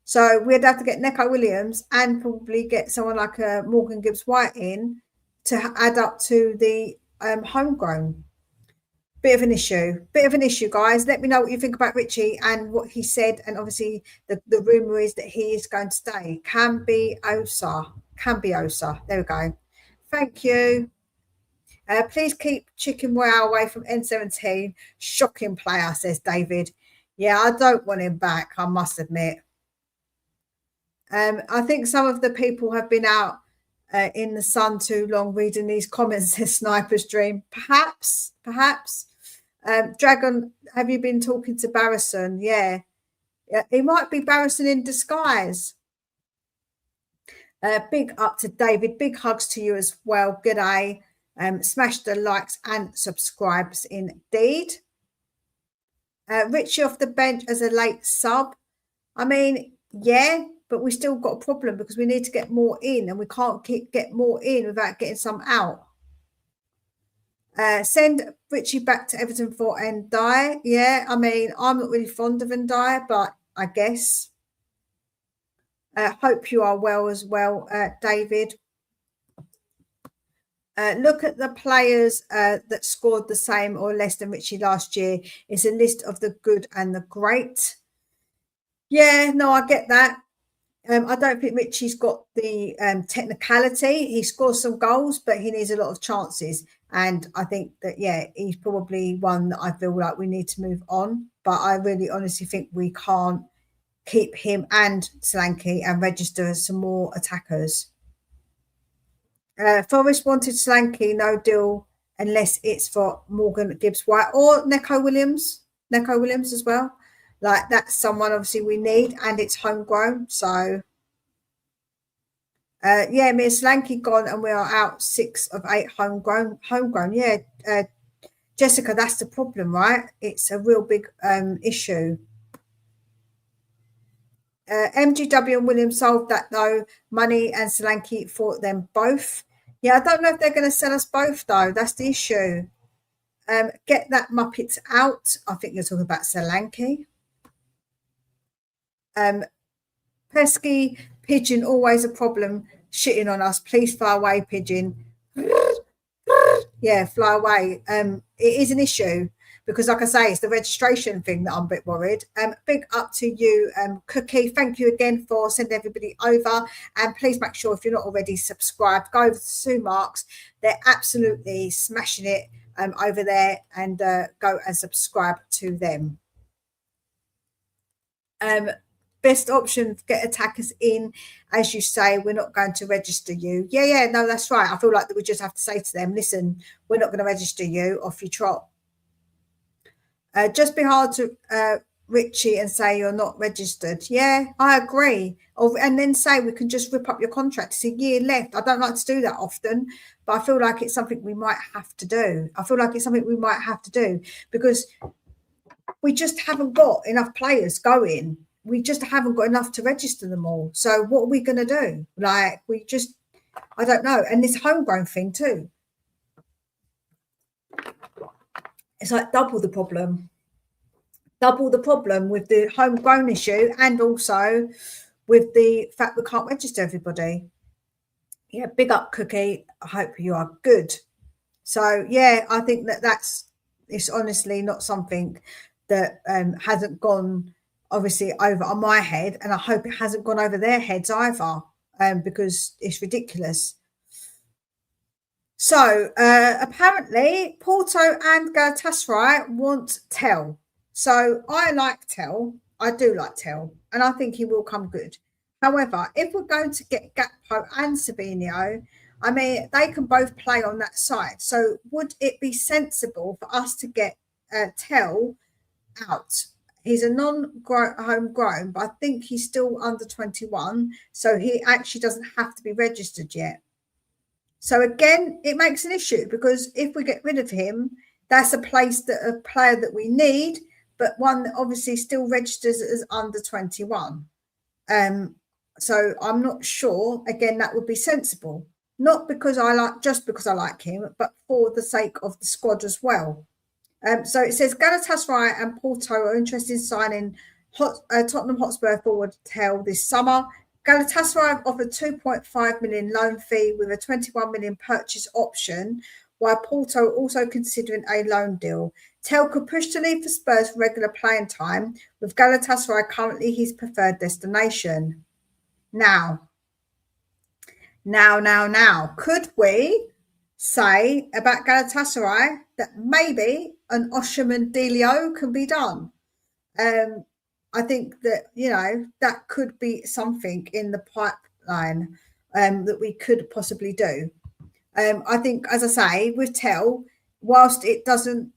So we'd have to get Neco Williams and probably get someone like a Morgan Gibbs-White in to add up to the homegrown. Bit of an issue, guys. Let me know what you think about Richie and what he said. And obviously, the rumour is that he is going to stay. Can be Osa. There we go. Thank you. Please keep Chicken Royale away from N17. Shocking player, says David. Yeah, I don't want him back, I must admit. I think some of the people have been out in the sun too long reading these comments, says Sniper's Dream. Perhaps. Dragon, have you been talking to Barrison? Yeah, he might be Barrison in disguise. Big up to David. Big hugs to you as well. Good day. Smash the likes and subscribes indeed. Richie off the bench as a late sub. I mean, yeah, but we still got a problem because we need to get more in and we can't get more in without getting some out. Send Richie back to Everton for Ndiaye. Yeah, I mean, I'm not really fond of Ndiaye, but I guess. Hope you are well as well, David. Look at the players that scored the same or less than Richie last year. It's a list of the good and the great. Yeah, no, I get that. I don't think Richie's got the technicality. He scores some goals, but he needs a lot of chances. And I think that, yeah, he's probably one that I feel like we need to move on. But I really honestly think we can't keep him and Solanke and register some more attackers. Forest wanted Solanke, no deal unless it's for Morgan Gibbs White or Neco Williams. Neco Williams as well. Like, that's someone obviously we need, and it's homegrown. So yeah, me and Solanke gone, and we are out 6 of 8 homegrown. Yeah, Jessica, that's the problem, right? It's a real big issue. MGW and Williams solved that though. Money and Solanke fought them both. Yeah, I don't know if they're going to sell us both though. That's the issue. Get that Muppets out. I think you're talking about Solanke. Pesky Pigeon, always a problem. Shitting on us. Please fly away, Pigeon. Yeah, fly away. It is an issue because, like I say, it's the registration thing that I'm a bit worried. Big up to you, Cookie. Thank you again for sending everybody over. And please make sure, if you're not already subscribed, go over to Sue Marks. They're absolutely smashing it over there, and go and subscribe to them. Best option, get attackers in. As you say, we're not going to register you. Yeah, no, that's right. I feel like that we just have to say to them, listen, we're not going to register you, off you trot. Just be hard to Richie and say you're not registered. Yeah, I agree. And then say we can just rip up your contract. It's a year left. I don't like to do that often, but I feel like it's something we might have to do. Because we just haven't got enough players going. We just haven't got enough to register them all. So what are we going to do? Like, I don't know. And this homegrown thing too. It's like double the problem with the homegrown issue, and also with the fact we can't register everybody. Yeah, big up, Cookie. I hope you are good. So yeah, I think it's honestly not something that hasn't gone obviously over on my head, and I hope it hasn't gone over their heads either, because it's ridiculous. So apparently Porto and Galatasaray want Tell. So I like Tell. I do like Tell, and I think he will come good. However, if we're going to get Gakpo and Sabinho, I mean, they can both play on that side. So would it be sensible for us to get Tell out? He's a non-homegrown, but I think he's still under 21, so he actually doesn't have to be registered yet. So again, it makes an issue, because if we get rid of him, that's a player that we need, but one that obviously still registers as under 21. So I'm not sure. Again, that would be sensible, not because I like him, but for the sake of the squad as well. So it says Galatasaray and Porto are interested in signing Tottenham Hotspur forward Tell this summer. Galatasaray offered 2.5 million loan fee with a 21 million purchase option, while Porto also considering a loan deal. Tell could push to leave for Spurs for regular playing time, with Galatasaray currently his preferred destination. Now, could we say about Galatasaray that maybe an Osherman Delio can be done? I think that, that could be something in the pipeline that we could possibly do. I think, as I say, with Tell, whilst it doesn't,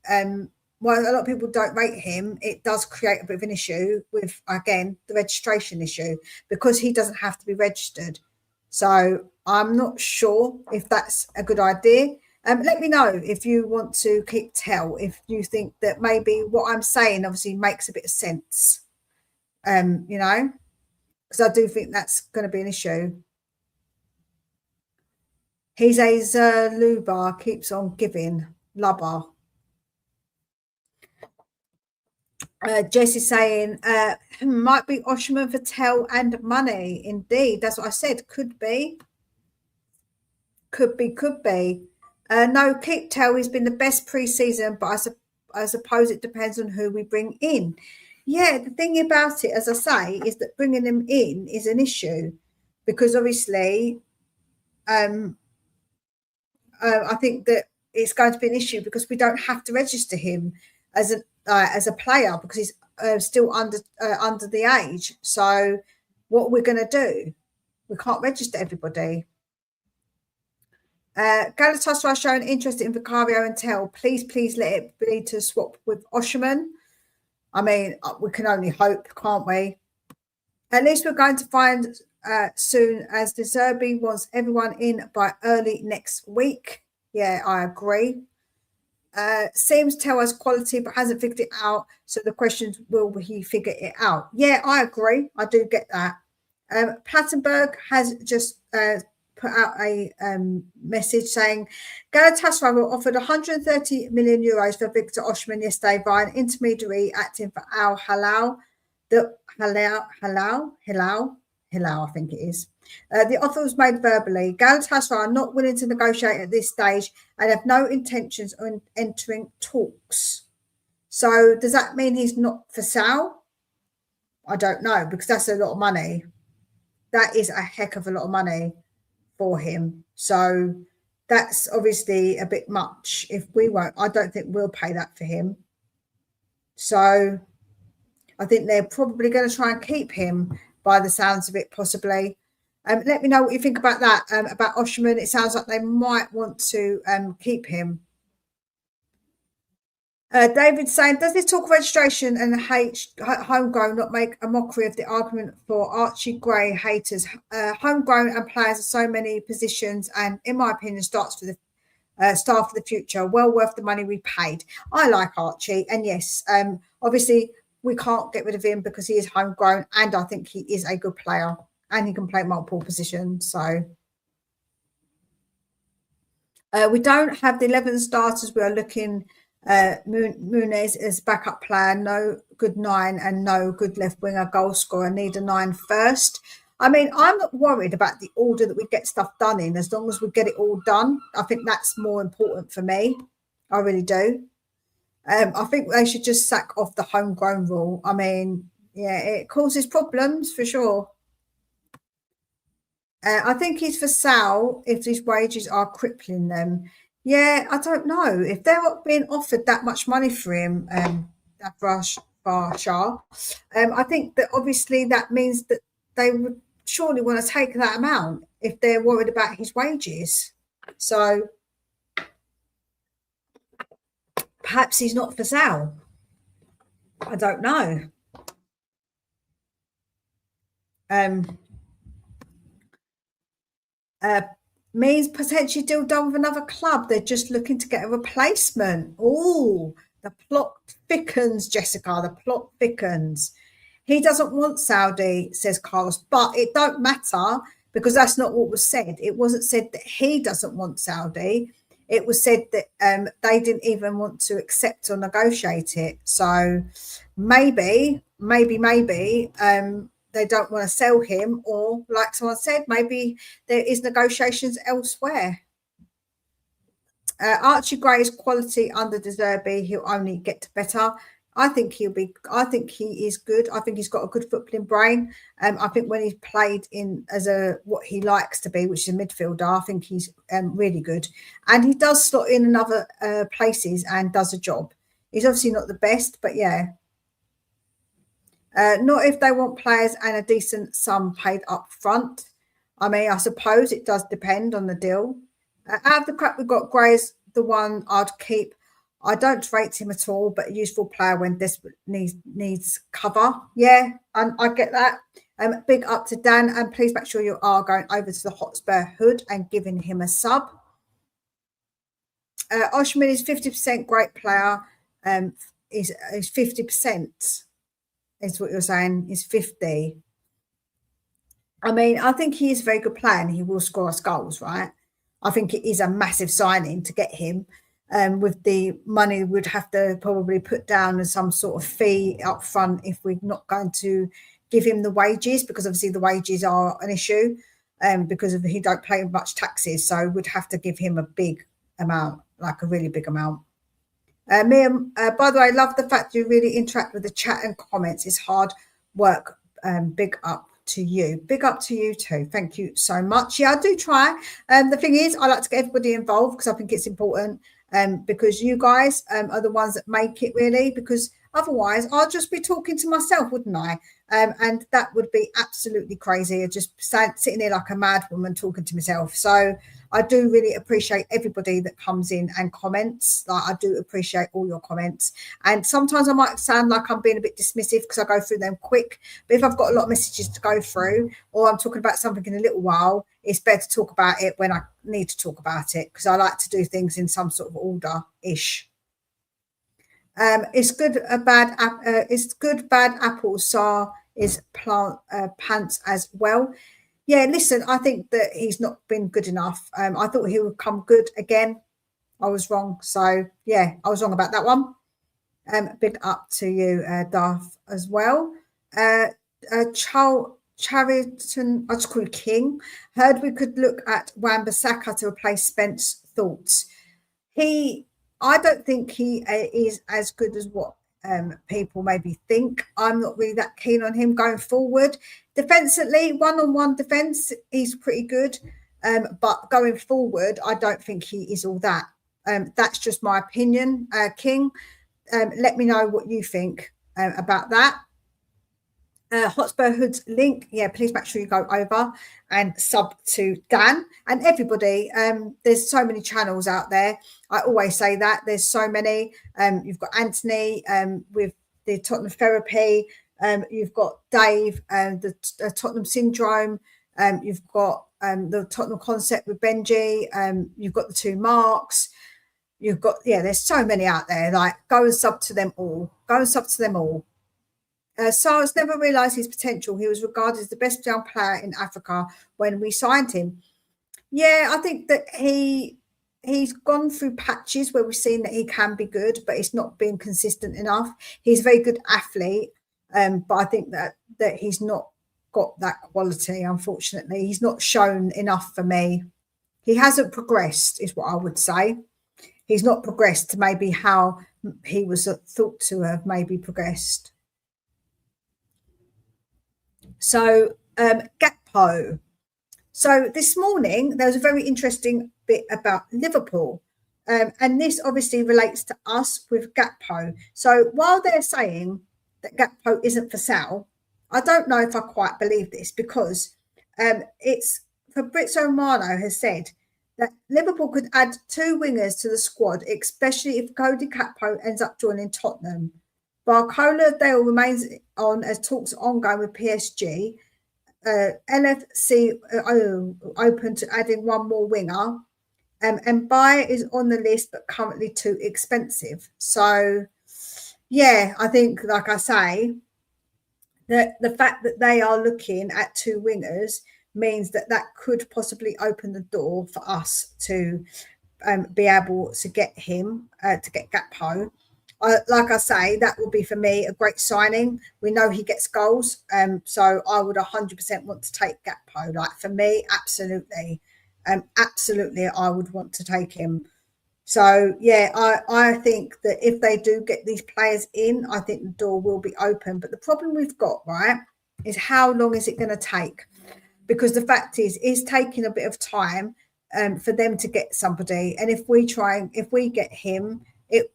while a lot of people don't rate him, it does create a bit of an issue with, again, the registration issue, because he doesn't have to be registered. So I'm not sure if that's a good idea. Let me know if you want to keep Tell, if you think that maybe what I'm saying obviously makes a bit of sense, because I do think that's going to be an issue. He's a Lubar, keeps on giving, Lubber. Jess is saying, might be Osherman for Tell and money. Indeed, that's what I said. Could be. No, keep Tell. He's been the best pre-season, but I suppose it depends on who we bring in. Yeah, the thing about it, as I say, is that bringing him in is an issue because obviously, I think that it's going to be an issue because we don't have to register him as a player because he's still under the age. So, what we're going to do? We can't register everybody. Galatasaray showing interest in Vicario and Tell. Please let it be to swap with Osherman. I mean, we can only hope, can't we? At least we're going to find soon, as De Zerbi wants everyone in by early next week. Yeah, I agree. Seems Tell has quality but hasn't figured it out. So the question is, will he figure it out? Yeah, I agree. I do get that. Plattenberg has just put out a message saying Galatasaray were offered 130 million euros for Victor Osimhen yesterday by an intermediary acting for Al Hilal. The Hilal, I think it is. The offer was made verbally. Galatasaray are not willing to negotiate at this stage and have no intentions of entering talks. So does that mean he's not for sale? I don't know, because that's a lot of money. That is a heck of a lot of money for him. So that's obviously a bit much. If we won't, I don't think we'll pay that for him. So I think they're probably going to try and keep him by the sounds of it, possibly. Let me know what you think about that, about Osimhen. It sounds like they might want to keep him. David saying, does this talk of registration and homegrown not make a mockery of the argument for Archie Gray haters? Homegrown and players are so many positions, and in my opinion, starts for the star for the future. Well worth the money we paid. I like Archie, and yes, obviously we can't get rid of him because he is homegrown, and I think he is a good player, and he can play multiple positions. So we don't have the 11 starters. We are looking. Muniz as backup player, no good 9 and no good left winger goal scorer. Need a 9 first. I mean, I'm not worried about the order that we get stuff done in, as long as we get it all done. I think that's more important for me. I really do. I think they should just sack off the homegrown rule. I mean, yeah, it causes problems for sure. I think he's for sale if his wages are crippling them. Yeah, I don't know. If they're not being offered that much money for him, Shah, I think that obviously that means that they would surely want to take that amount if they're worried about his wages. So perhaps he's not for sale. I don't know. Means potentially deal done with another club. They're just looking to get a replacement. Oh, the plot thickens, Jessica. The plot thickens. He doesn't want Saudi, says Carlos, but it don't matter because that's not what was said. It wasn't said that he doesn't want Saudi. It was said that they didn't even want to accept or negotiate it. So maybe they don't want to sell him, or like someone said, maybe there is negotiations elsewhere. Archie Gray's quality under De Zerbi, he'll only get better. I think he is good. I think he's got a good footballing brain. I think when he's played in as what he likes to be, which is a midfielder, I think he's really good. And he does slot in other places and does a job. He's obviously not the best, but yeah. Not if they want players and a decent sum paid up front. I mean, I suppose it does depend on the deal. Out of the crap we've got, Gray's the one I'd keep. I don't rate him at all, but a useful player when desperate needs cover. Yeah, I get that. Big up to Dan, and please make sure you are going over to the Hotspur Hood and giving him a sub. Osimhen is 50% great player. Is 50%. Is what you're saying, is 50. I mean, I think he is a very good player and he will score us goals, right? I think it is a massive signing to get him. With the money we'd have to probably put down as some sort of fee up front if we're not going to give him the wages, because obviously the wages are an issue because he don't pay much taxes. So we'd have to give him a big amount, like a really big amount. Miriam, by the way, I love the fact you really interact with the chat and comments. It's hard work. Big up to you. Big up to you too. Thank you so much. Yeah, I do try. The thing is, I like to get everybody involved because I think it's important. Because you guys are the ones that make it really. Because otherwise, I'll just be talking to myself, wouldn't I? And that would be absolutely crazy. I'd just sitting there like a mad woman talking to myself. So I do really appreciate everybody that comes in and comments. Like, I do appreciate all your comments. And sometimes I might sound like I'm being a bit dismissive because I go through them quick. But if I've got a lot of messages to go through, or I'm talking about something in a little while, it's better to talk about it when I need to talk about it, because I like to do things in some sort of order-ish. It's good, bad apples. Sarr is pants as well. Yeah, listen, I think that he's not been good enough. I thought he would come good again. I was wrong. So, yeah, I was wrong about that one. Big up to you, Darth, as well. Chariton, I just call you King. Heard we could look at Wan-Bissaka to replace Spence. Thoughts? I don't think he is as good as what people maybe think. I'm not really that keen on him going forward. Defensively, one-on-one defence, he's pretty good. But going forward, I don't think he is all that. That's just my opinion, King. Let me know what you think about that. Hotspur Hoods link, yeah, please make sure you go over and sub to Dan and everybody. There's so many channels out there. I always say that there's so many. You've got Anthony with the Tottenham Therapy. You've got Dave and the Tottenham Syndrome. You've got the Tottenham Concept with Benji. You've got the two Marks. You've got, yeah, there's so many out there. Like, go and sub to them all. Go and sub to them all. Sarr's never realised his potential. He was regarded as the best young player in Africa when we signed him. Yeah, I think that he's gone through patches where we've seen that he can be good, but it's not been consistent enough. He's a very good athlete, but I think that he's not got that quality, unfortunately. He's not shown enough for me. He hasn't progressed, is what I would say. He's not progressed to maybe how he was thought to have maybe progressed. So, Gakpo. So this morning, there was a very interesting bit about Liverpool. And this obviously relates to us with Gakpo. So while they're saying that Gakpo isn't for sale, I don't know if I quite believe this, because it's Fabrizio Romano has said that Liverpool could add 2 wingers to the squad, especially if Cody Gakpo ends up joining Tottenham. Barcola Dale remains on as talks ongoing with PSG. LFC open to adding 1 more winger. And Bayer is on the list, but currently too expensive. So, yeah, I think, like I say, that the fact that they are looking at 2 wingers means that could possibly open the door for us to be able to get him, to get Gakpo. Like I say, that will be for me a great signing. We know he gets goals, so I would 100% want to take Gakpo. Like, for me, absolutely, absolutely, I would want to take him. So yeah, I think that if they do get these players in, I think the door will be open. But the problem we've got, right, is how long is it going to take? Because the fact is, it's taking a bit of time for them to get somebody, and if we get him, it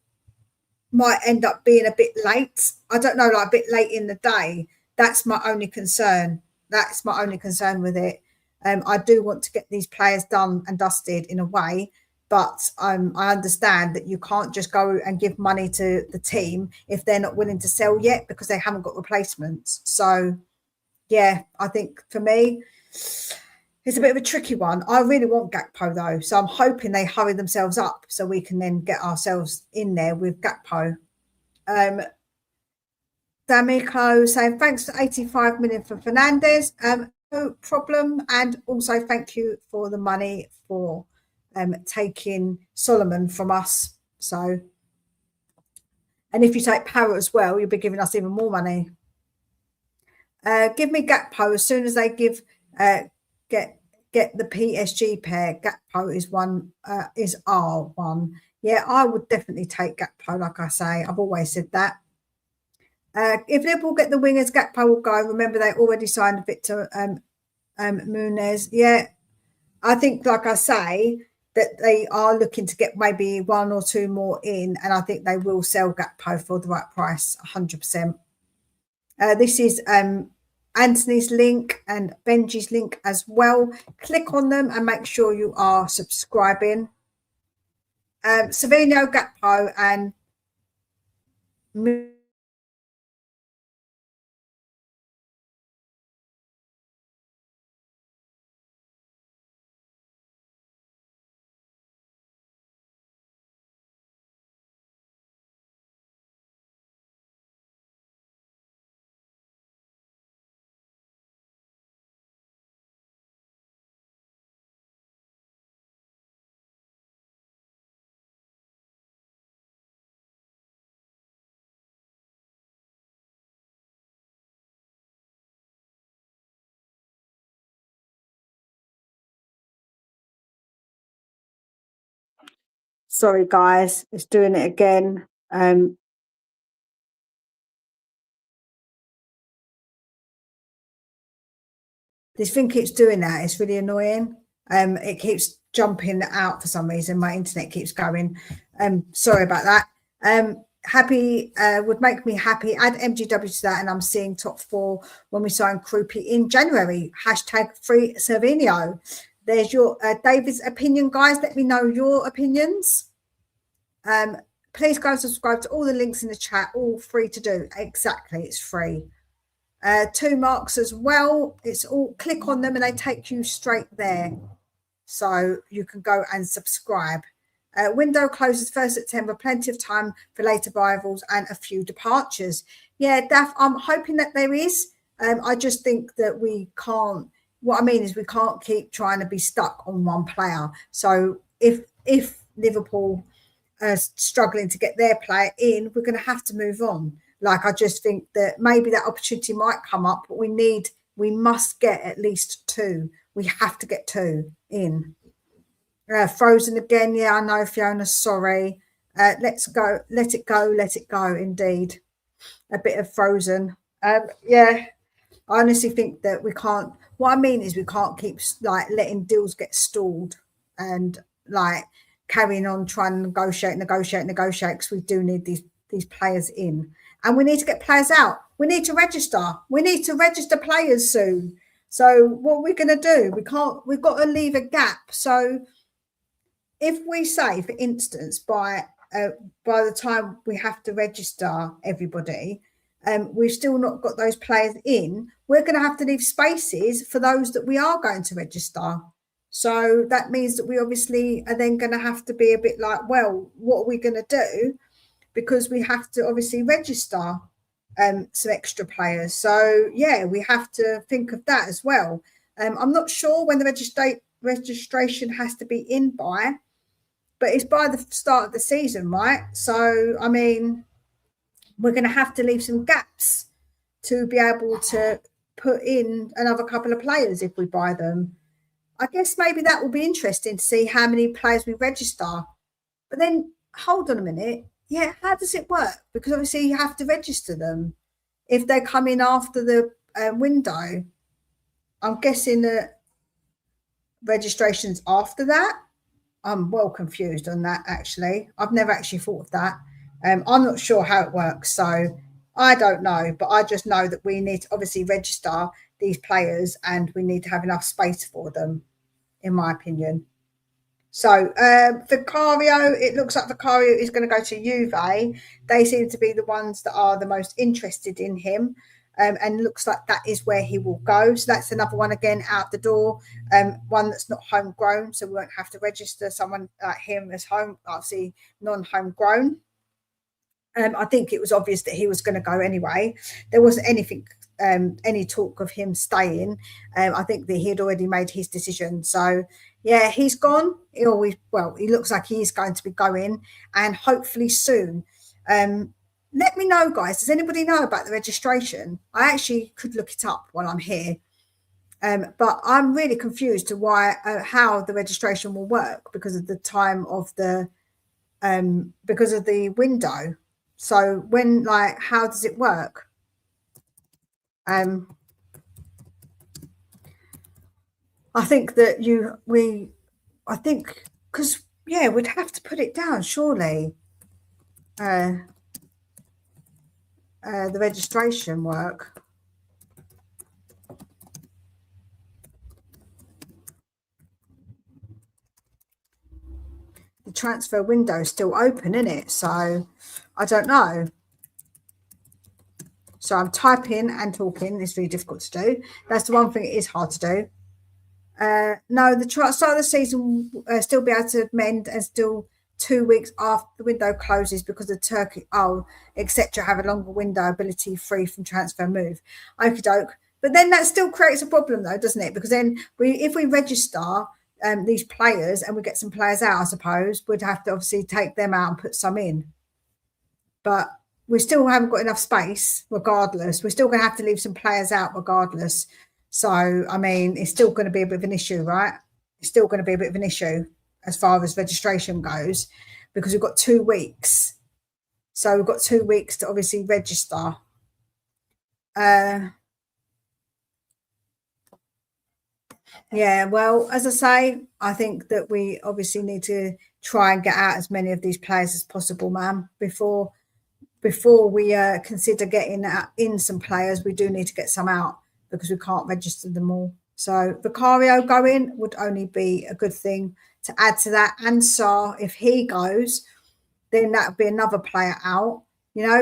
might end up being a bit late. I don't know, like a bit late in the day. That's my only concern. That's my only concern with it. I do want to get these players done and dusted in a way, but I understand that you can't just go and give money to the team if they're not willing to sell yet because they haven't got replacements. So, yeah, I think for me, it's a bit of a tricky one. I really want Gakpo though, so I'm hoping they hurry themselves up so we can then get ourselves in there with Gakpo. D'Amico saying thanks for 85 million for Fernandez. No problem, and also thank you for the money for taking Solomon from us. So, and if you take Parrot as well, you'll be giving us even more money. Give me Gakpo as soon as they give. Get the PSG pair. Gakpo is R1. Yeah, I would definitely take Gakpo, like I say. I've always said that. If Liverpool get the wingers, Gakpo will go. Remember, they already signed Victor Muniz. Yeah, I think, like I say, that they are looking to get maybe one or two more in, and I think they will sell Gakpo for the right price, 100%. This is Anthony's link and Benji's link as well. Click on them and make sure you are subscribing. Savino, Gakpo, and sorry guys, it's doing it again. This thing keeps doing that. It's really annoying. It keeps jumping out for some reason. My internet keeps going. Sorry about that. Happy would make me happy. Add MGW to that, and I'm seeing top 4 when we sign Krupi in January. Hashtag free Cervinho. There's your David's opinion, guys. Let me know your opinions. Please go and subscribe to all the links in the chat. All free to do. Exactly, it's free. 2 marks as well. It's all, click on them and they take you straight there, so you can go and subscribe. Window closes 1st September. Plenty of time for later arrivals and a few departures. Yeah, Daff, I'm hoping that there is. I just think that we can't. What I mean is we can't keep trying to be stuck on one player. So if Liverpool are struggling to get their player in, we're going to have to move on. Like, I just think that maybe that opportunity might come up, but we must get at least 2. We have to get 2 in. Frozen again. Yeah, I know, Fiona, sorry. Let's go. Let it go. Let it go. Indeed. A bit of Frozen. Yeah, I honestly think that we can't. What I mean is we can't keep like letting deals get stalled and like carrying on trying to negotiate because we do need these players in. And we need to get players out. We need to register. We need to register players soon. So what are we going to do? We've got to leave a gap. So if we say, for instance, by the time we have to register everybody, we've still not got those players in, we're going to have to leave spaces for those that we are going to register. So that means that we obviously are then going to have to be a bit like, well, what are we going to do? Because we have to obviously register some extra players. So, yeah, we have to think of that as well. I'm not sure when the registration has to be in by, but it's by the start of the season, right? So, I mean, we're going to have to leave some gaps to be able to put in another couple of players if we buy them. I guess maybe that will be interesting to see how many players we register. But then, hold on a minute. Yeah, how does it work? Because obviously you have to register them if they come in after the window. I'm guessing that registration's after that. I'm well confused on that, actually. I've never actually thought of that. I'm not sure how it works, so I don't know. But I just know that we need to obviously register these players and we need to have enough space for them, in my opinion. So Vicario, it looks like Vicario is going to go to Juve. They seem to be the ones that are the most interested in him. And looks like that is where he will go. So that's another one again out the door. One that's not homegrown, so we won't have to register someone like him as obviously non-homegrown. I think it was obvious that he was going to go anyway. There wasn't anything, any talk of him staying. I think that he had already made his decision. So yeah, he's gone. He looks like he is going to be going, and hopefully soon. Let me know, guys. Does anybody know about the registration? I actually could look it up while I'm here. But I'm really confused to how the registration will work because of the time of the because of the window. So when, like, how does it work? I think that I think, because, yeah, we'd have to put it down, surely. The registration work. The transfer window is still open, isn't it? So I don't know. So I'm typing and talking. It's really difficult to do. That's the one thing it is hard to do. No, the start of the season still be able to amend, and still 2 weeks after the window closes, because the Turkey, etc., have a longer window ability free from transfer move. Okie doke. But then that still creates a problem, though, doesn't it? Because then if we register these players and we get some players out, I suppose we'd have to obviously take them out and put some in. But we still haven't got enough space regardless. We're still going to have to leave some players out regardless. So, I mean, it's still going to be a bit of an issue, right? It's still going to be a bit of an issue as far as registration goes, because we've got 2 weeks. So we've got 2 weeks to obviously register. Yeah, well, as I say, I think that we obviously need to try and get out as many of these players as possible, ma'am, before we consider getting in some players. We do need to get some out, because we can't register them all. So Vicario going would only be a good thing to add to that. And Sarr, if he goes, then that would be another player out,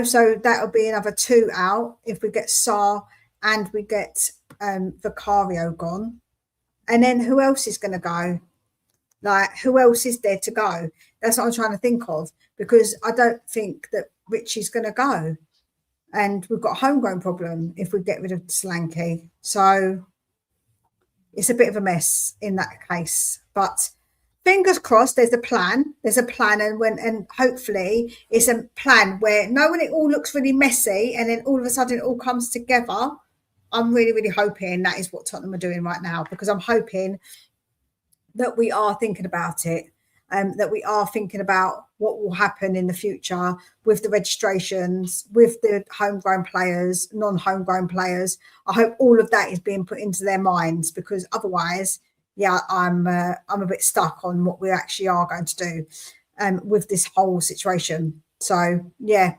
so that would be another 2 out if we get Sarr and we get Vicario gone. And then who else is going to go? Like, who else is there to go? That's what I'm trying to think of, because I don't think that Richie's going to go. And we've got a homegrown problem if we get rid of Solanke. So it's a bit of a mess in that case. But fingers crossed, there's a plan. And hopefully it's a plan where when it all looks really messy and then all of a sudden it all comes together. I'm really, really hoping that is what Tottenham are doing right now, because I'm hoping that we are thinking about it, that we are thinking about what will happen in the future with the registrations, with the homegrown players, non-homegrown players. I hope all of that is being put into their minds, because otherwise, I'm a bit stuck on what we actually are going to do with this whole situation. So, yeah.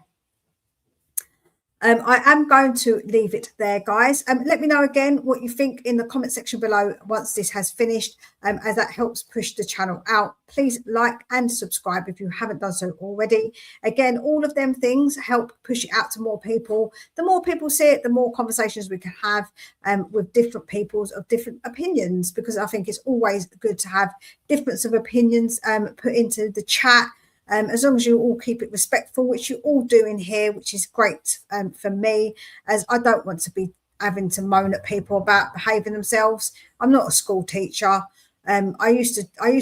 I am going to leave it there, guys. Let me know again what you think in the comment section below once this has finished, as that helps push the channel out. Please like and subscribe if you haven't done so already. Again, all of them things help push it out to more people. The more people see it, the more conversations we can have with different peoples of different opinions, because I think it's always good to have difference of opinions put into the chat. As long as you all keep it respectful, which you all do in here, which is great for me, as I don't want to be having to moan at people about behaving themselves. I'm not a school teacher. I used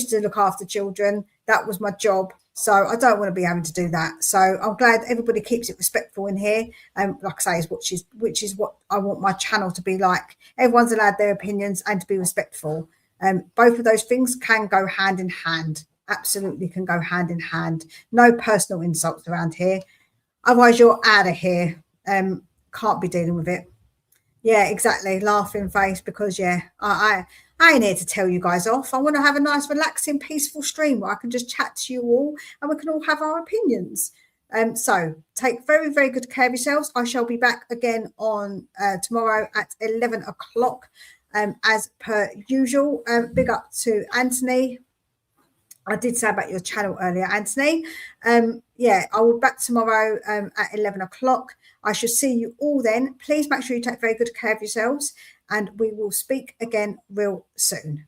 to look after children. That was my job. So I don't want to be having to do that. So I'm glad everybody keeps it respectful in here. Like I say, which is what I want my channel to be like. Everyone's allowed their opinions and to be respectful. Both of those things can go hand in hand. Absolutely can go hand in hand. No personal insults around here, otherwise you're out of here. Can't be dealing with it. Yeah, exactly. Laughing face, because I ain't here to tell you guys off. I want to have a nice relaxing peaceful stream where I can just chat to you all and we can all have our opinions. So take very, very good care of yourselves. I shall be back again on tomorrow at 11 o'clock as per usual. Big up to Anthony. I did say about your channel earlier, Anthony. I will be back tomorrow at 11 o'clock. I shall see you all then. Please make sure you take very good care of yourselves, and we will speak again real soon.